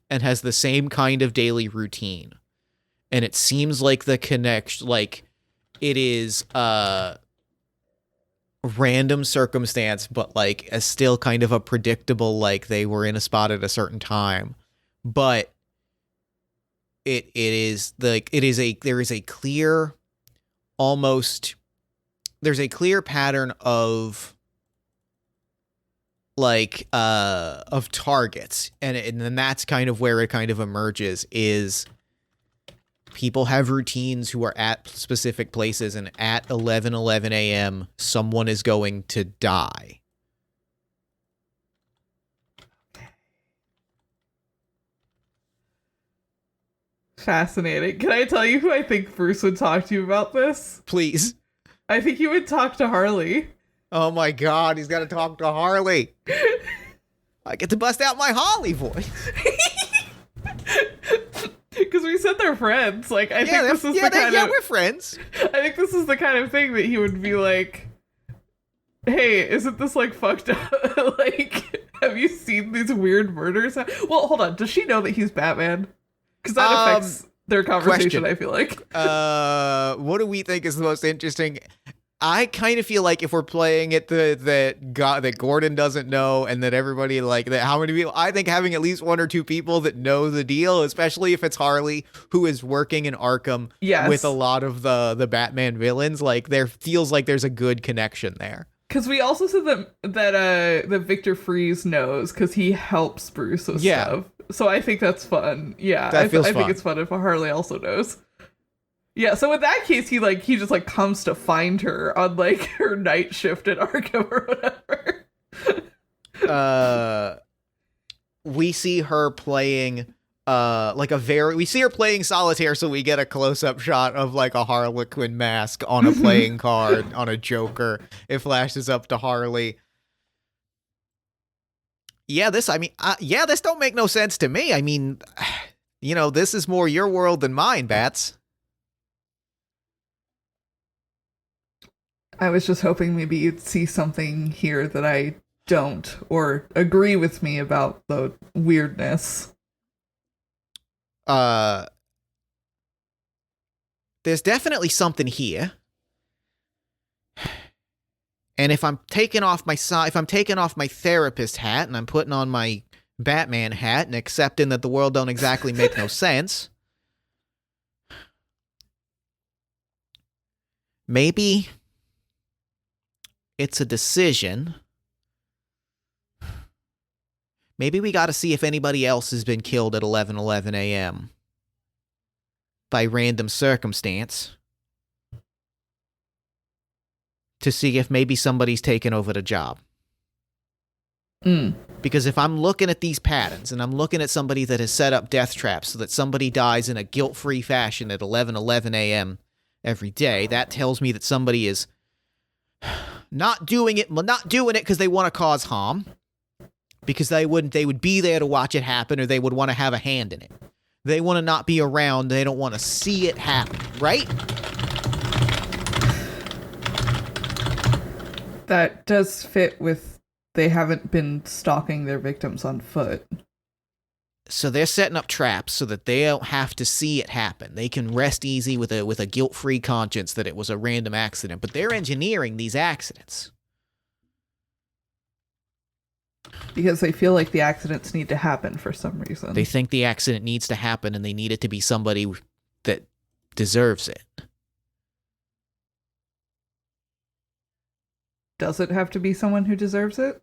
and has the same kind of daily routine. And it seems like the connection, like, it is random circumstance, but like still kind of a predictable, like they were in a spot at a certain time. But there is a clear, there's a clear pattern of like of targets, and then that's kind of where it kind of emerges is people have routines who are at specific places, and at 11 a.m. someone is going to die. Fascinating. Can I tell you who I think Bruce would talk to you about this? Please. I think he would talk to Harley. Oh my god, he's got to talk to Harley. I get to bust out my Harley voice. Because we said they're friends. Like, I think this is the kind of... we're friends. I think this is the kind of thing that he would be like, hey, isn't this, like, fucked up? Like, have you seen these weird murders? Well, hold on. Does she know that he's Batman? Because that affects their conversation, I feel like. What do we think is the most interesting... I kind of feel like if we're playing it that Gordon doesn't know and that everybody like that, how many people, I think having at least one or two people that know the deal, especially if it's Harley who is working in Arkham with a lot of the Batman villains, like there feels like there's a good connection there. Because we also said that Victor Freeze knows because he helps Bruce with stuff. So I think that's fun. Yeah, I think it's fun if Harley also knows. Yeah, so in that case, he just like comes to find her on like her night shift at Arkham or whatever. We see her playing we see her playing solitaire, so we get a close-up shot of like a Harlequin mask on a playing card on a Joker. It flashes up to Harley. Yeah, this don't make no sense to me. I mean, you know, this is more your world than mine, Bats. I was just hoping maybe you'd see something here that I don't, or agree with me about the weirdness. There's definitely something here. And if I'm taking off my therapist hat and I'm putting on my Batman hat and accepting that the world don't exactly make no sense, maybe it's a decision. Maybe we got to see if anybody else has been killed at 11 a.m. by random circumstance to see if maybe somebody's taken over the job. Because if I'm looking at these patterns and I'm looking at somebody that has set up death traps so that somebody dies in a guilt-free fashion at 11 a.m. every day, that tells me that somebody is not doing it because they want to cause harm, because they would be there to watch it happen, or they would want to have a hand in it. They want to not be around. They don't want to see it happen, right? That does fit with they haven't been stalking their victims on foot. So they're setting up traps so that they don't have to see it happen. They can rest easy with a guilt-free conscience that it was a random accident. But they're engineering these accidents. Because they feel like the accidents need to happen for some reason. They think the accident needs to happen and they need it to be somebody that deserves it. Does it have to be someone who deserves it?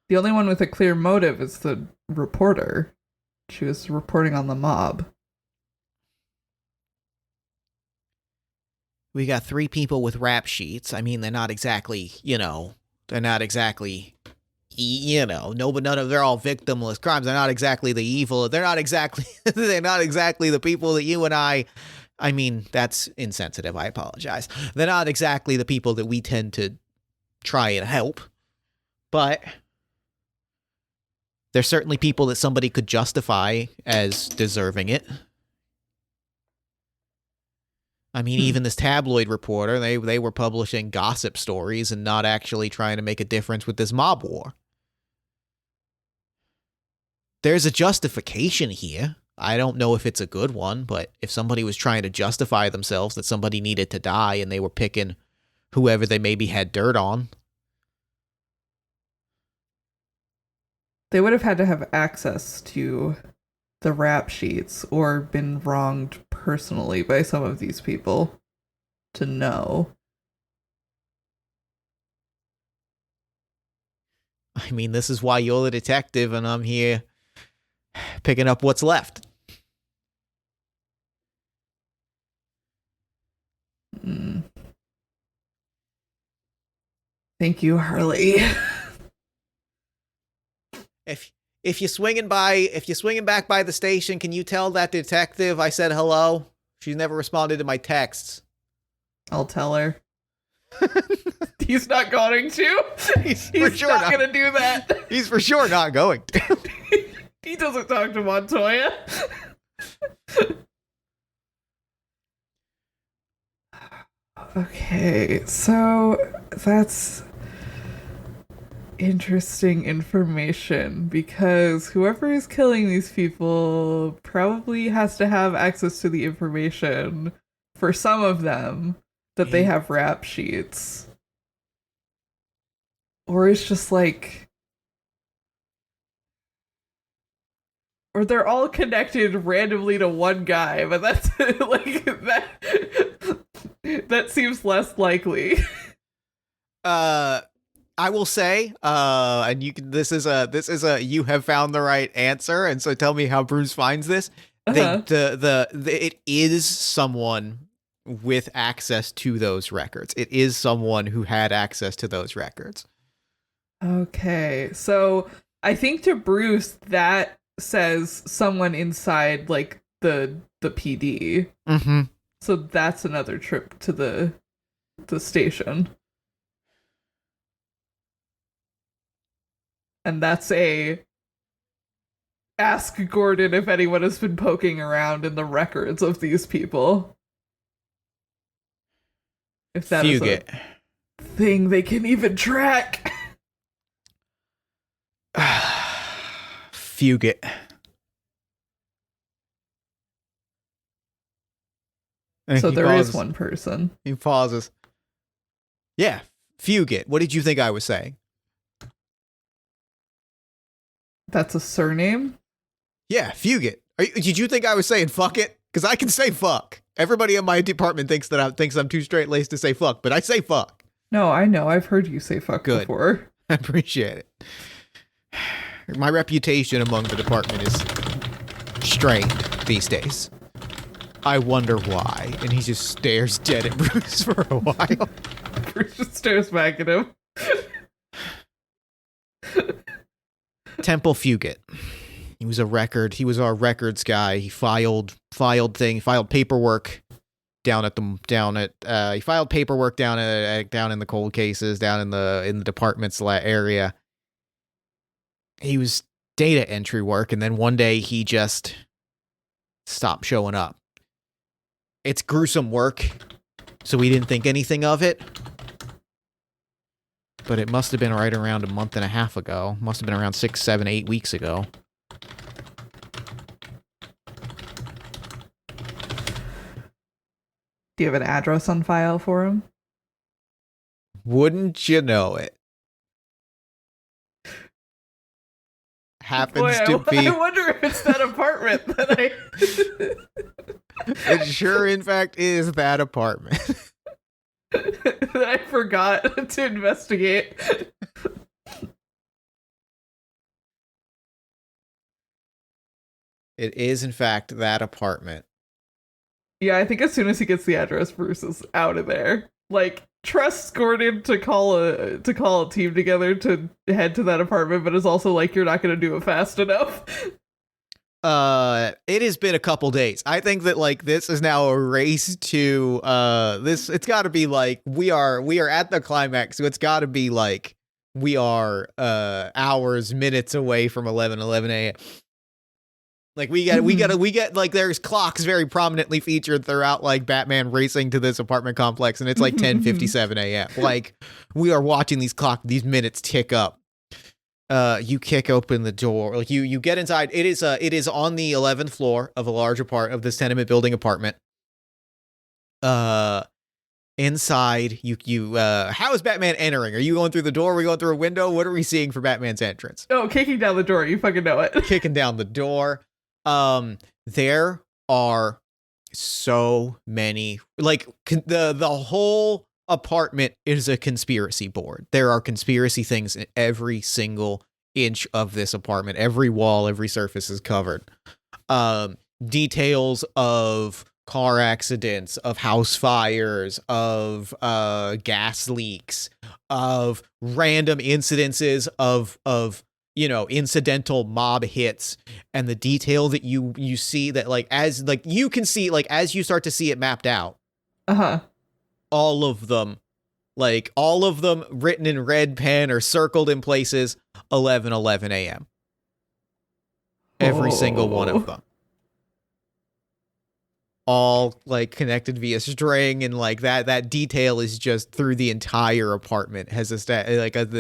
The only one with a clear motive is the reporter. She was reporting on the mob. We got 3 people with rap sheets. I mean, they're not exactly, they're not exactly, no, but they're all victimless crimes. They're not exactly the evil. They're not exactly the people that you and I mean, that's insensitive. I apologize. They're not exactly the people that we tend to try and help, but they're certainly people that somebody could justify as deserving it. I mean, even this tabloid reporter, they were publishing gossip stories and not actually trying to make a difference with this mob war. There's a justification here. I don't know if it's a good one, but if somebody was trying to justify themselves that somebody needed to die and they were picking whoever they maybe had dirt on. They would have had to have access to the rap sheets or been wronged personally by some of these people to know. I mean, this is why you're the detective and I'm here picking up what's left. Thank you, Harley. If you're swinging back by the station, can you tell that detective I said hello? She's never responded to my texts. I'll tell her. He's not going to. He's sure not going to do that. He's for sure not going to. He doesn't talk to Montoya. Okay, so that's interesting information because whoever is killing these people probably has to have access to the information for some of them that they have rap sheets. Or it's just like, or they're all connected randomly to one guy, but that's like that seems less likely. I will say, and this is a you have found the right answer, and so tell me how Bruce finds this. It is someone with access to those records. It is someone who had access to those records. Okay, so I think to Bruce that says someone inside like the PD. Mm-hmm. So that's another trip to the station. And that's a ask Gordon if anyone has been poking around in the records of these people. If that is a thing they can even track. Fugit. So there is one person. He pauses. Yeah, Fugit. What did you think I was saying? That's a surname? Yeah, Fugit. Did you think I was saying fuck it? Because I can say fuck. Everybody in my department thinks I'm too straight-laced to say fuck, but I say fuck. No, I know. I've heard you say fuck before. I appreciate it. My reputation among the department is strained these days. I wonder why. And he just stares dead at Bruce for a while. Bruce just stares back at him. Temple Fugit. He was our records guy. He filed paperwork down in the cold cases, down in the department's area. He was data entry work, and then one day he just stopped showing up. It's gruesome work, so we didn't think anything of it. But it must have been right around a month and a half ago. Must have been around 6, 7, 8 weeks ago. Do you have an address on file for him? Wouldn't you know it? happens Boy, to be. I wonder if it's that apartment that I. It sure, in fact, is that apartment. that I forgot to investigate. It is, in fact, that apartment. Yeah, I think as soon as he gets the address, Bruce is out of there. Like, trusts Gordon to call a team together to head to that apartment, but is also like, you're not going to do it fast enough. It has been a couple days. I think that like this is now a race to this. It's got to be like we are at the climax, so it's got to be like we are hours, minutes away from 11 a.m. Like we get like there's clocks very prominently featured throughout like Batman racing to this apartment complex, and it's like 10:57 a.m. Like we are watching these minutes tick up. You kick open the door, like you get inside. It is on the 11th floor of a larger part of this tenement building apartment. Inside, how is Batman entering? Are you going through the door? Are we going through a window? What are we seeing for Batman's entrance? Oh, kicking down the door. You fucking know it. Kicking down the door. There are so many, like the whole apartment is a conspiracy board. There are conspiracy things in every single inch of this apartment. Every wall, every surface is covered. Details of car accidents, of house fires, of gas leaks, of random incidences of incidental mob hits, and the detail that you see that like as like you can see like as you start to see it mapped out. All of them written in red pen or circled in places 11 a.m. Every single one of them. All like connected via string, and like that detail is just through the entire apartment has this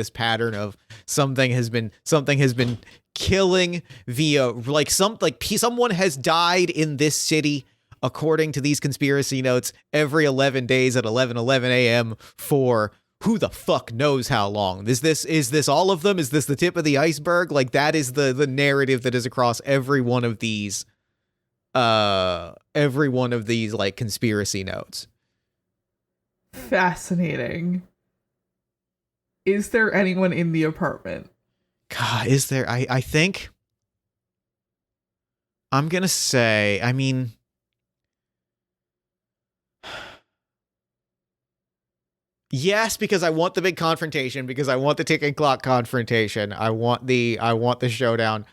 pattern of something has been killing via someone has died in this city according to these conspiracy notes every 11 days at 11 a.m. for who the fuck knows how long. Is this all of them? Is this the tip of the iceberg? Like that is the narrative that is across every one of these like conspiracy notes. Fascinating. Is there anyone in the apartment? God, is there? I think I'm gonna say, I mean, yes, because I want the big confrontation, because I want the ticking clock confrontation. I want the showdown.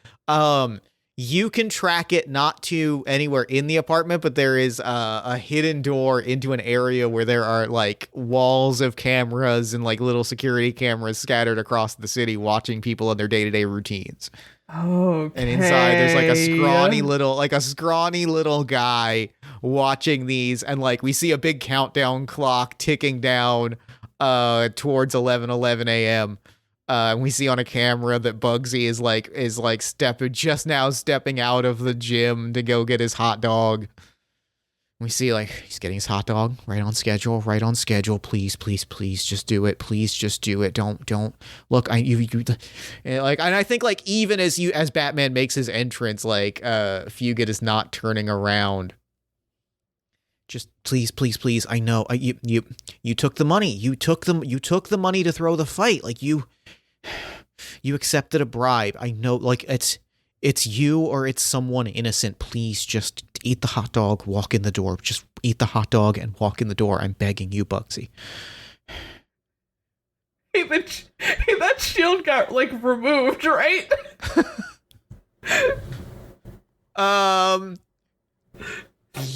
You can track it not to anywhere in the apartment, but there is a hidden door into an area where there are like walls of cameras and like little security cameras scattered across the city watching people in their day-to-day routines. Okay. And inside there's like a scrawny little guy watching these, and like we see a big countdown clock ticking down towards 11 a.m. And we see on a camera that Bugsy is stepping out of the gym to go get his hot dog. We see like he's getting his hot dog right on schedule. Please, just do it. Please just do it. Don't look. And I think like even as Batman makes his entrance, like Fugit is not turning around. Just please. I know you took the money. You took the money to throw the fight. Like you accepted a bribe. I know, like it's you or it's someone innocent. Please just eat the hot dog, walk in the door. Just eat the hot dog and walk in the door. I'm begging you, Bugsy. Hey, that shield got like removed, right?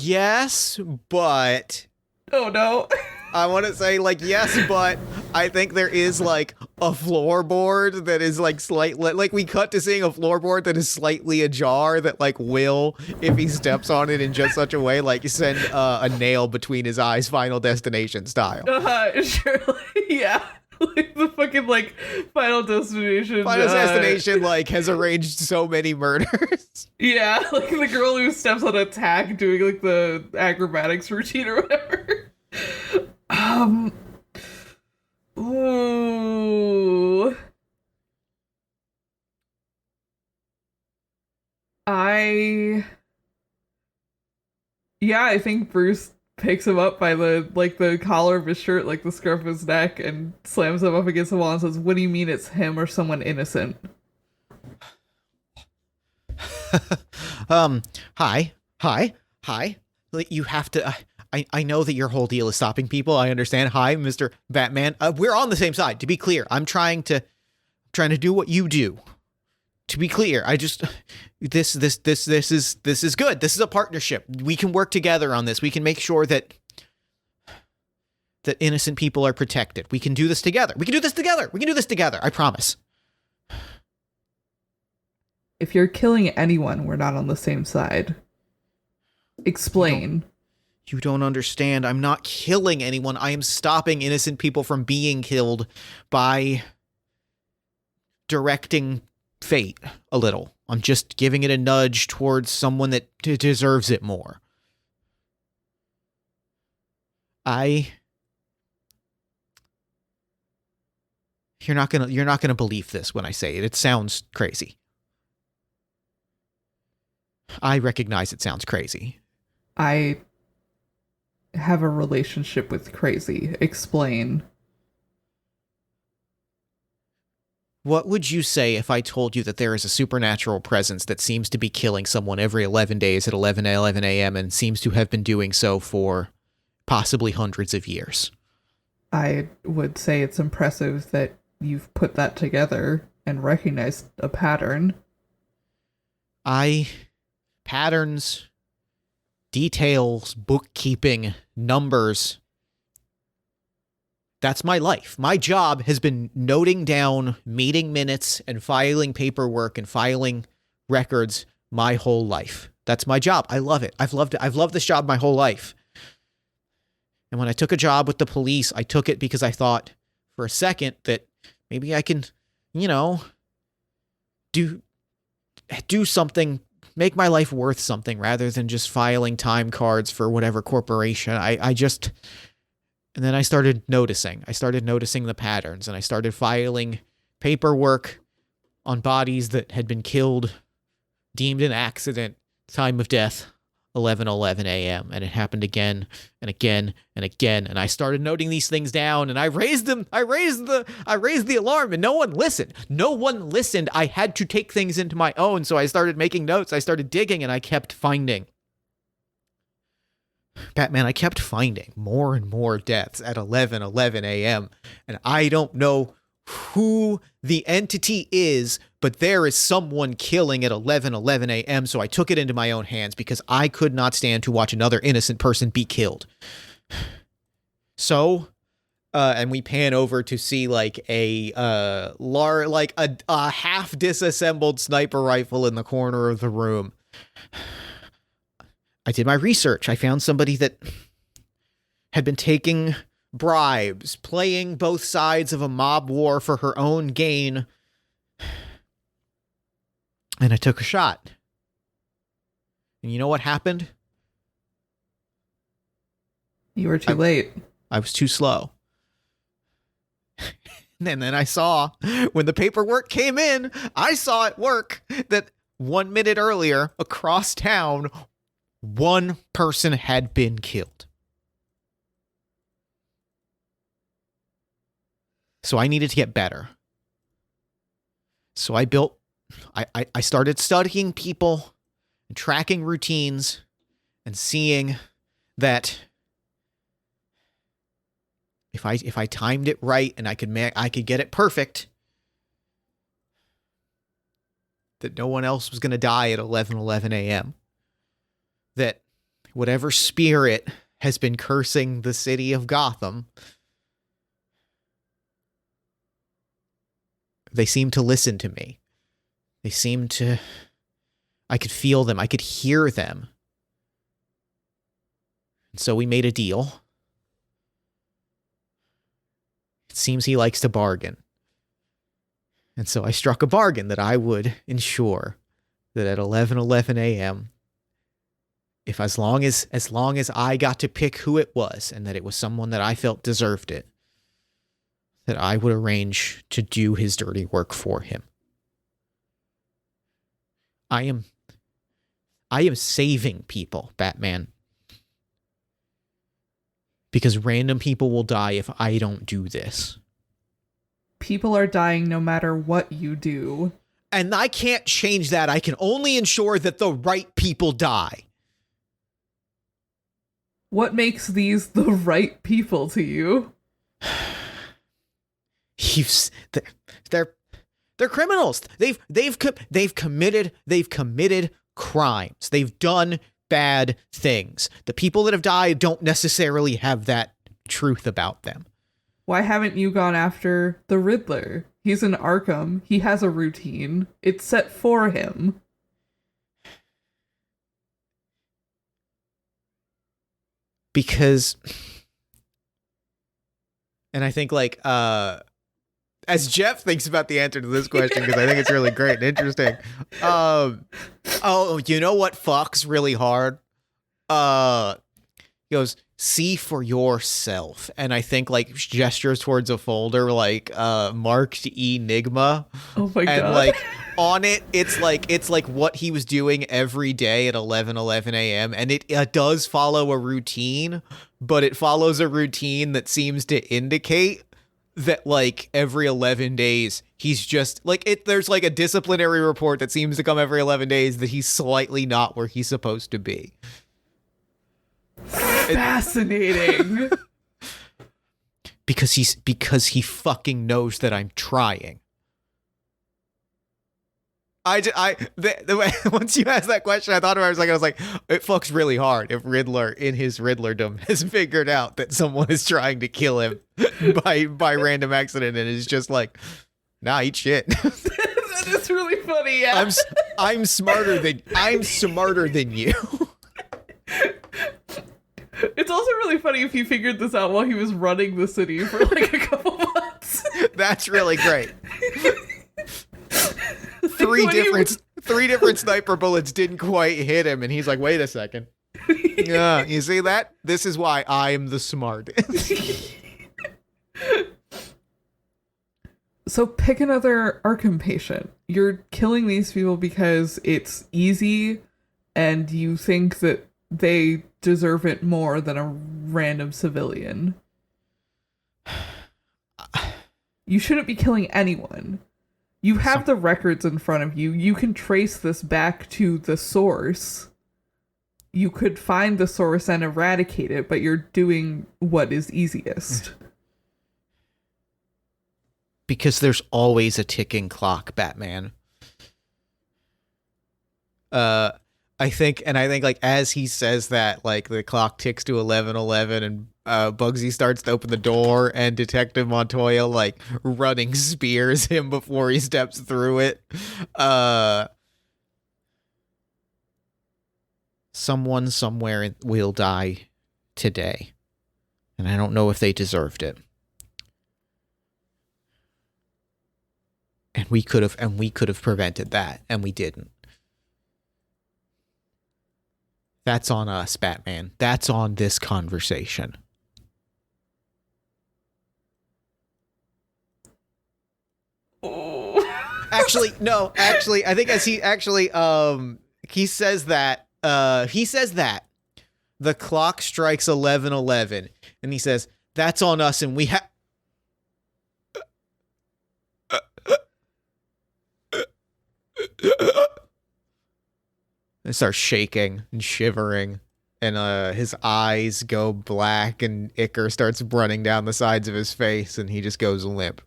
Yes, but oh no. I want to say like yes, but I think there is like a floorboard that is like slightly like we cut to seeing a floorboard that is slightly ajar that like will, if he steps on it in just such a way, like send a nail between his eyes, Final Destination style. Surely, yeah. Like the fucking like Final Destination. Final Destination like has arranged so many murders. Yeah, like the girl who steps on a tack doing like the acrobatics routine or whatever. Ooh. I Yeah, I think Bruce picks him up by the collar of his shirt, like the scruff of his neck, and slams him up against the wall and says, "What do you mean it's him or someone innocent?" Hi, hi, hi. Like, you have to. I know that your whole deal is stopping people. I understand. Hi, Mr. Batman. We're on the same side. To be clear, I'm trying to do what you do. To be clear, I just this is good. This is a partnership. We can work together on this. We can make sure that innocent people are protected. We can do this together. We can do this together. I promise. If you're killing anyone, we're not on the same side. Explain. You don't understand. I'm not killing anyone. I am stopping innocent people from being killed by directing fate a little. I'm just giving it a nudge towards someone that deserves it more. You're not gonna believe this when I say it. It sounds crazy. I recognize it sounds crazy. I have a relationship with crazy. Explain. What would you say if I told you that there is a supernatural presence that seems to be killing someone every 11 days at 11 a.m. and seems to have been doing so for possibly hundreds of years? I would say it's impressive that you've put that together and recognized a pattern. Patterns, details, bookkeeping, numbers. That's my life. My job has been noting down meeting minutes and filing paperwork and filing records my whole life. That's my job. I love it. I've loved this job my whole life. And when I took a job with the police, I took it because I thought for a second that maybe I can, do something, make my life worth something rather than just filing time cards for whatever corporation. And then I started noticing. The patterns, and I started filing paperwork on bodies that had been killed, deemed an accident, time of death, 11:11 a.m. And it happened again and again and again. And I started noting these things down, and I raised them. I raised the alarm, and no one listened. I had to take things into my own, so I started making notes. I started digging, and I kept finding. Batman, I kept finding more and more deaths at 11:11 a.m. And I don't know who the entity is, but there is someone killing at 11:11 a.m. So I took it into my own hands because I could not stand to watch another innocent person be killed. So, and we pan over to see like a half disassembled sniper rifle in the corner of the room. I did my research. I found somebody that had been taking bribes, playing both sides of a mob war for her own gain. And I took a shot. And you know what happened? You were too late. I was too slow. And then I saw, when the paperwork came in, I saw at work that 1 minute earlier, across town, one person had been killed. So I needed to get better. So I started studying people and tracking routines and seeing that if I timed it right and I could get it perfect, that no one else was going to die at 11:11 a.m. That whatever spirit has been cursing the city of Gotham, they seem to listen to me. I could feel them. I could hear them. And so we made a deal. It seems he likes to bargain. And so I struck a bargain that I would ensure that at 11:11 a.m., if as long as I got to pick who it was and that it was someone that I felt deserved it, that I would arrange to do his dirty work for him. I am I am saving people, Batman. Because random people will die if I don't do this. People are dying no matter what you do. And I can't change that. I can only ensure that the right people die. What makes these the right people to you? They're criminals. They've committed crimes. They've done bad things. The people that have died don't necessarily have that truth about them. Why haven't you gone after the Riddler? He's in Arkham. He has a routine. It's set for him. Because, and I think like, as Jeff thinks about the answer to this question, because I think it's really great and interesting. Oh, you know what fucks really hard? He goes, see for yourself. And I think like gestures towards a folder like marked Enigma. Oh my God. And like on it, it's like what he was doing every day at 11 a.m. And it does follow a routine, but it follows a routine that seems to indicate that like every 11 days he's just like there's like a disciplinary report that seems to come every 11 days that he's slightly not where he's supposed to be. Fascinating. because he fucking knows that I'm trying. Once you asked that question, I thought about it. I was like, it fucks really hard if Riddler in his Riddlerdom has figured out that someone is trying to kill him by random accident and is just like, nah, eat shit. That is really funny. Yeah. I'm smarter than you. It's also really funny if he figured this out while he was running the city for like a couple months. That's really great. Three different sniper bullets didn't quite hit him, and he's like, wait a second. Yeah, you see that? This is why I'm the smartest. So pick another Arkham patient. You're killing these people because it's easy and you think that they deserve it more than a random civilian. You shouldn't be killing anyone. You have the records in front of you. You can trace this back to the source. You could find the source and eradicate it, but you're doing what is easiest. Because there's always a ticking clock, Batman. I think like as he says that, like the clock ticks to 11:11 and Bugsy starts to open the door and Detective Montoya like running spears him before he steps through it. Someone somewhere will die today. And I don't know if they deserved it. And we could have prevented that, and we didn't. That's on us, Batman. That's on this conversation. Oh. Actually, I think as he says that the clock strikes 11:11, and he says, that's on us, and we have. And starts shaking and shivering, and his eyes go black, and ichor starts running down the sides of his face, and he just goes limp.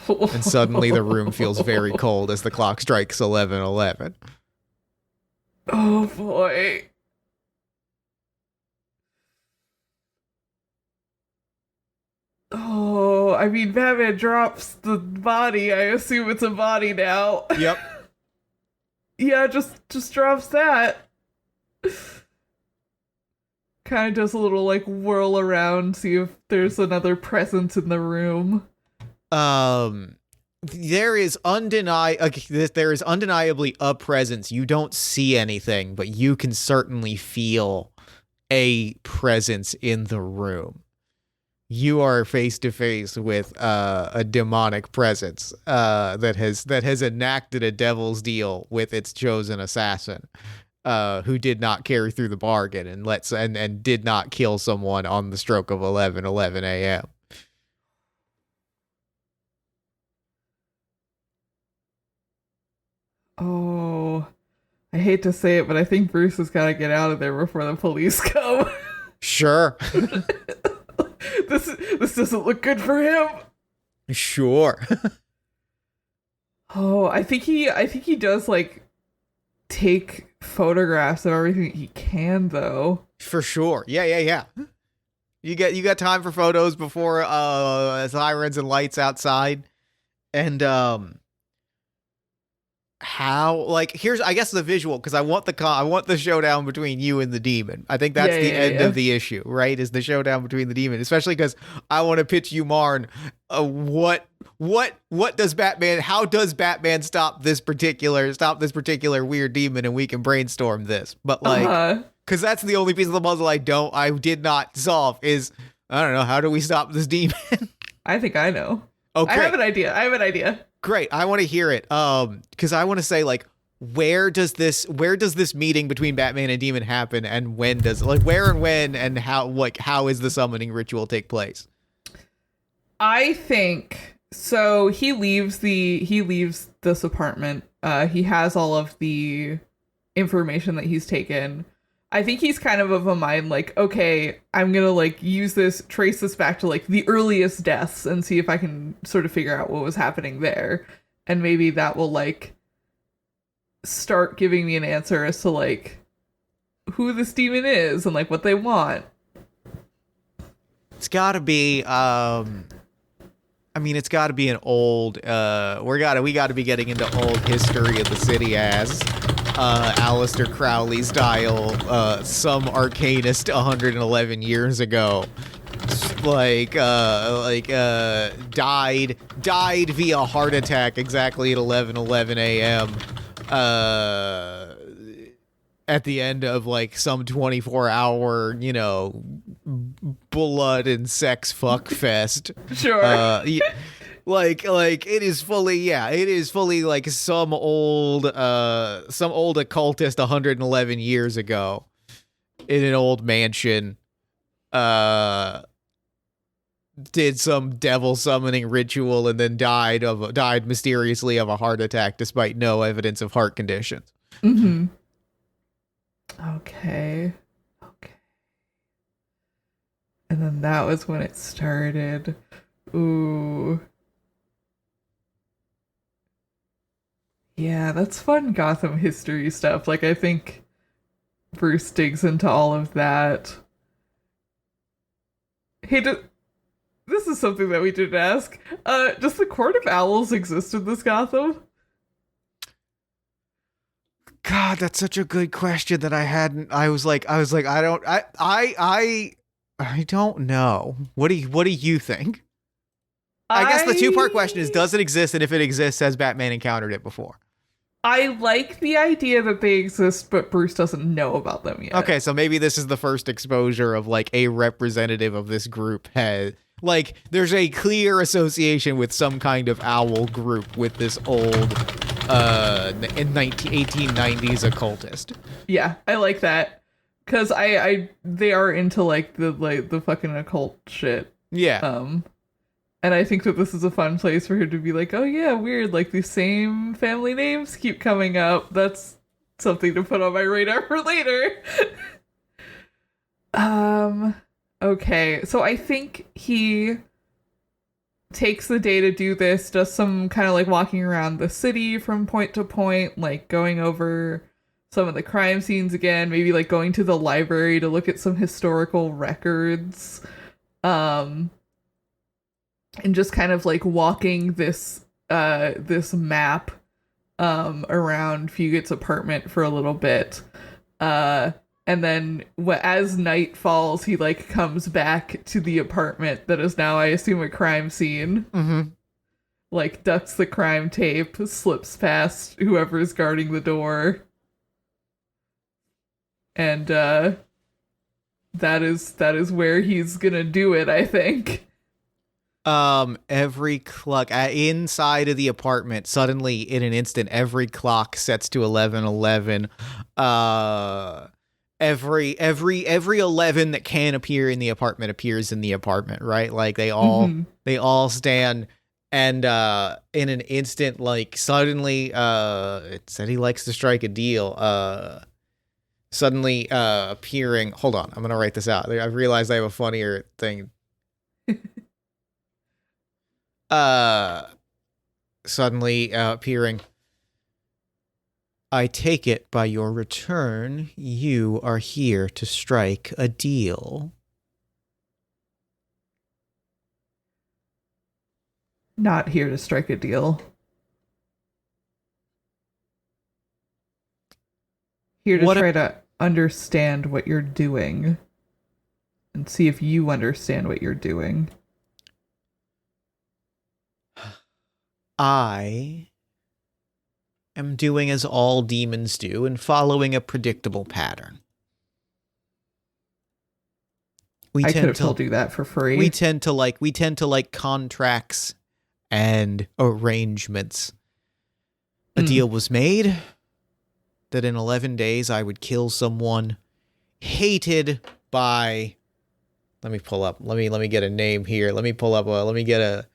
And suddenly the room feels very cold as the clock strikes 11:11. Oh boy. Oh, I mean, Batman drops the body. I assume it's a body now. Yep. Yeah, just drops that. Kind of does a little like whirl around, see if there's another presence in the room. There is undeniably a presence. You don't see anything, but you can certainly feel a presence in the room. you are face to face with a demonic presence that has enacted a devil's deal with its chosen assassin, who did not carry through the bargain and did not kill someone on the stroke of 11:11 a.m. Oh, I hate to say it, but I think Bruce has got to get out of there before the police come. Sure. This doesn't look good for him. Sure. Oh, I think he does like take photographs of everything he can though. For sure. Yeah. You got time for photos before sirens and lights outside. And how, like, here's, I guess, the visual, because I want the showdown between you and the demon. I think that's the end of the issue, right? Is the showdown between the demon, especially because I want to pitch you, Marn. What does Batman? How does Batman stop this particular weird demon, and we can brainstorm this. But like, because that's the only piece of the puzzle I did not solve. Is, I don't know, how do we stop this demon? I think I know. Okay, I have an idea. Great. I want to hear it. Because I want to say, like, where does this meeting between Batman and Demon happen, and when does, like, where and when and how is the summoning ritual take place? I think so. He leaves this apartment. He has all of the information that he's taken. I think he's kind of a mind like, okay, I'm gonna like trace this back to like the earliest deaths and see if I can sort of figure out what was happening there. And maybe that will like start giving me an answer as to like who this demon is and like what they want. It's gotta be it's gotta be an old we gotta be getting into old history of the city as Aleister Crowley style, some arcanist 111 years ago, died via heart attack exactly at 11:11 a.m. At the end of like some 24-hour, blood and sex fuck fest. Sure. Like it is fully like some old occultist 111 years ago in an old mansion did some devil summoning ritual and then died mysteriously of a heart attack despite no evidence of heart conditions. Mm-hmm. Okay. And then that was when it started. Ooh. Yeah, that's fun Gotham history stuff. Like, I think Bruce digs into all of that. Hey, this is something that we didn't ask. Does the Court of Owls exist in this Gotham? God, that's such a good question that I was like, I don't know. What do you think? I guess the two-part question is, does it exist? And if it exists, has Batman encountered it before? I like the idea that they exist, but Bruce doesn't know about them yet. Okay, so maybe this is the first exposure of like a representative of this group like there's a clear association with some kind of owl group with this old 1890s occultist. Yeah, I like that. Cause they are into like the fucking occult shit. Yeah. And I think that this is a fun place for her to be like, oh yeah, weird, like the same family names keep coming up. That's something to put on my radar for later. Okay, so I think he takes the day to do this, does some kind of like walking around the city from point to point, like going over some of the crime scenes again, maybe like going to the library to look at some historical records. And just kind of like walking this map around Fugate's apartment for a little bit. And then as night falls, he like comes back to the apartment that is now, I assume, a crime scene. Mm-hmm. Like ducks the crime tape, slips past whoever's guarding the door. And That is where he's gonna do it, I think. Every clock inside of the apartment, suddenly in an instant, every clock sets to 11:11. Every 11 that can appear in the apartment appears in the apartment, right? Like they all stand, and in an instant, like suddenly it said he likes to strike a deal. Suddenly appearing. Hold on, I'm gonna write this out. I realized I have a funnier thing. Suddenly appearing. I take it by your return, you are here to strike a deal. Not here to strike a deal. Here to try to understand what you're doing and see if you understand what you're doing. I am doing as all demons do and following a predictable pattern. I could have told you that for free. We tend to like contracts and arrangements. A deal was made that in 11 days I would kill someone hated by. Let me get a name here. Let me get a.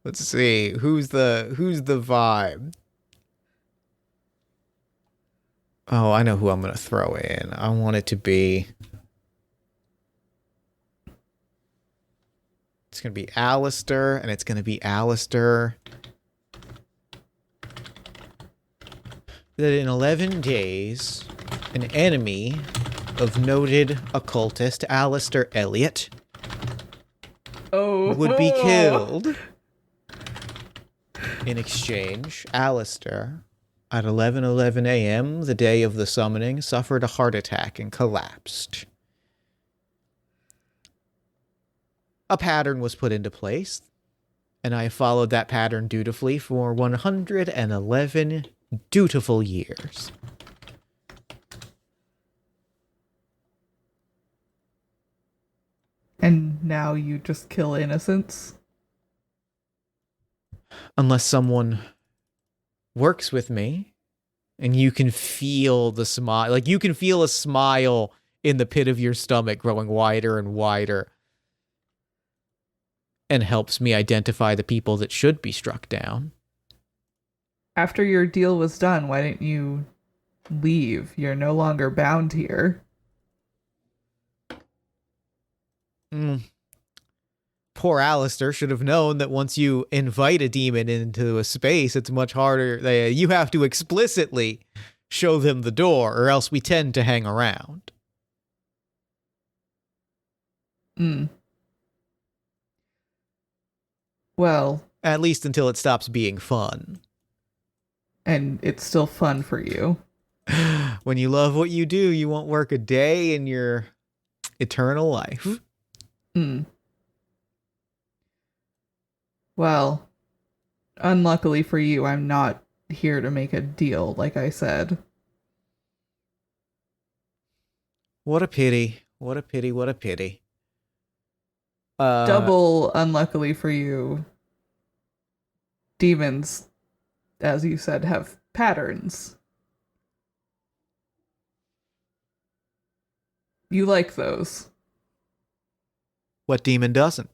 Let's see. Who's the vibe? Oh, I know who I'm going to throw in. I want it to be. It's going to be Alistair, and it's going to be Alistair. That in 11 days, an enemy of noted occultist Alistair Elliot would be killed. In exchange, Alistair, at 11:11 a.m., the day of the summoning, suffered a heart attack and collapsed. A pattern was put into place, and I followed that pattern dutifully for 111 dutiful years. And now you just kill innocents? Unless someone works with me, and you can feel the smile, like you can feel a smile in the pit of your stomach growing wider and wider, and helps me identify the people that should be struck down. After your deal was done, why didn't you leave? You're no longer bound here. Poor Alistair should have known that once you invite a demon into a space, it's much harder. You have to explicitly show them the door, or else we tend to hang around. Well, at least until it stops being fun. And it's still fun for you. When you love what you do, you won't work a day in your eternal life. Well, unluckily for you, I'm not here to make a deal, like I said. What a pity. What a pity. What a pity. Double unluckily for you. Demons, as you said, have patterns. You like those. What demon doesn't?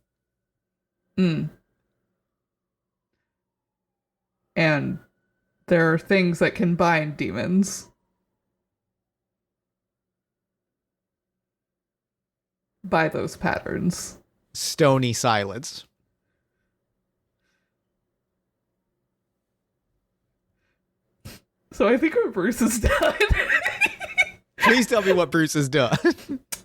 And there are things that can bind demons. By those patterns. Stony silence. So I think what Bruce has done... Please tell me what Bruce has done.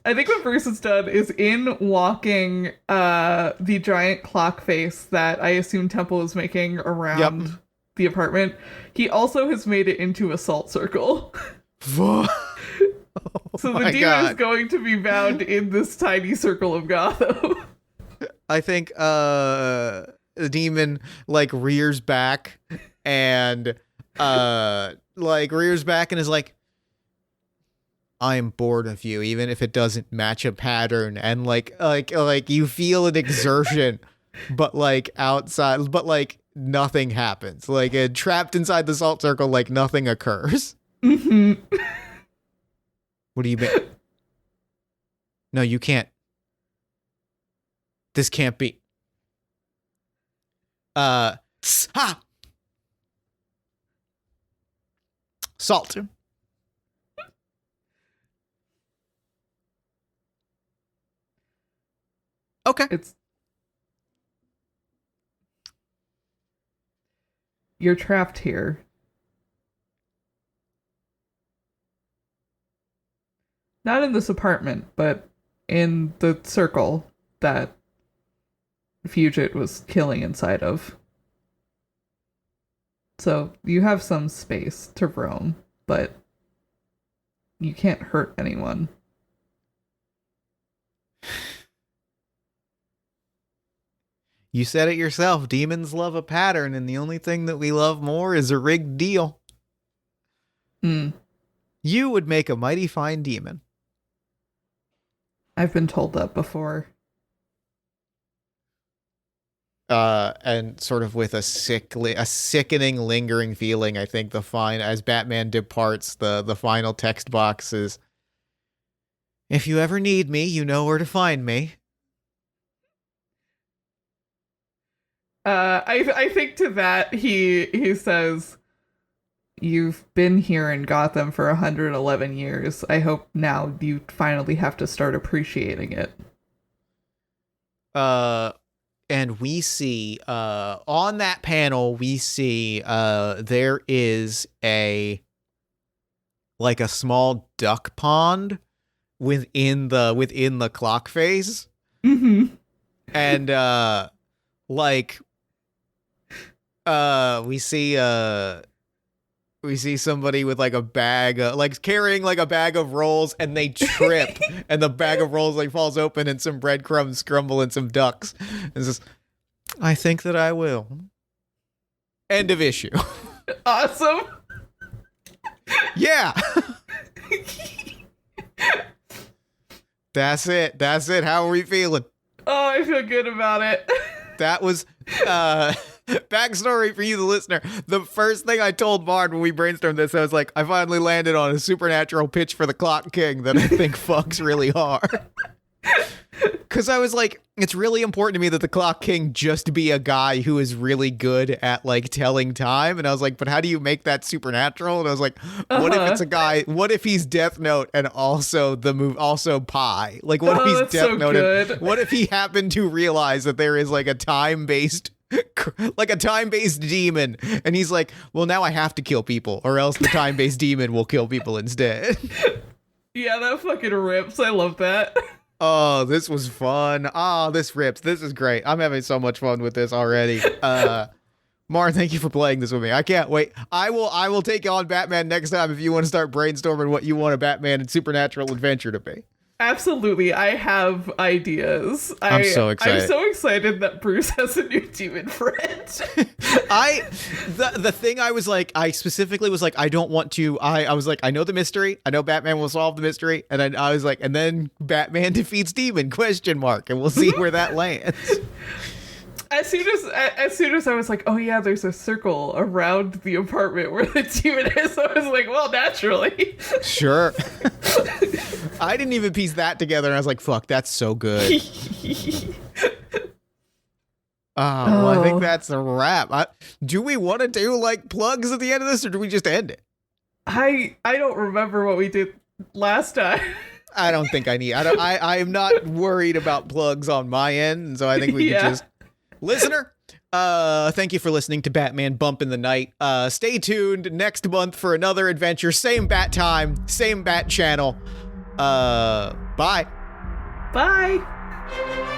I think what Bruce has done is in walking the giant clock face that I assume Temple is making around the apartment, he also has made it into a salt circle. So the demon is going to be bound in this tiny circle of Gotham. I think the demon rears back and is like, I'm bored of you, even if it doesn't match a pattern, and like you feel an exertion, but like outside, but like nothing happens. Like trapped inside the salt circle, like nothing occurs. Mm-hmm. What do you mean? No, you can't. This can't be. Salt. Okay. You're trapped here. Not in this apartment, but in the circle that Fugit was killing inside of. So you have some space to roam, but you can't hurt anyone. You said it yourself. Demons love a pattern, and the only thing that we love more is a rigged deal. You would make a mighty fine demon. I've been told that before. And sort of with a sickening, lingering feeling, I think as Batman departs, the final text box is, "If you ever need me, you know where to find me." I think to that he says, "You've been here in Gotham for 111 years. I hope now you finally have to start appreciating it." And we see, on that panel, we see, there is a small duck pond within the clock phase. Mm-hmm. And, we see somebody with like a bag, carrying like a bag of rolls, and they trip, and the bag of rolls like falls open, and some breadcrumbs crumble, and some ducks. And says, "I think that I will." End of issue. Awesome. Yeah. That's it. How are we feeling? Oh, I feel good about it. That was backstory for you, the listener. The first thing I told Bard when we brainstormed this, I was like, I finally landed on a supernatural pitch for the Clock King that I think fucks really hard. Because I was like, it's really important to me that the Clock King just be a guy who is really good at like telling time. And I was like, but how do you make that supernatural? And I was like, what if it's a guy? What if he's Death Note and also also Pi? Like, what if he's Death Note? And what if he happened to realize that there is like a time-based demon, and he's like, well, now I have to kill people, or else the time-based demon will kill people instead. Yeah, that fucking rips. I love that. Oh, this was fun. This rips. This is great. I'm having so much fun with this already. Mar, thank you for playing this with me. I can't wait. I will take on Batman next time if you want to start brainstorming what you want a Batman and supernatural adventure to be. Absolutely. I have ideas. I'm so excited. I'm so excited that Bruce has a new demon friend. The thing I specifically was like, I don't want to, I was like, I know the mystery. I know Batman will solve the mystery. And I was like, and then Batman defeats demon, ? And we'll see where that lands. As soon as I was like, oh yeah, there's a circle around the apartment where the demon is, I was like, well, naturally. Sure. I didn't even piece that together, and I was like, fuck, that's so good. Well, I think that's a wrap. Do we want to do like plugs at the end of this, or do we just end it? I don't remember what we did last time. I don't think I need. I am not worried about plugs on my end, and so I think we can just. Listener, thank you for listening to Batman Bump in the Night. Stay tuned next month for another adventure. Same bat time, same bat channel. Bye. Bye.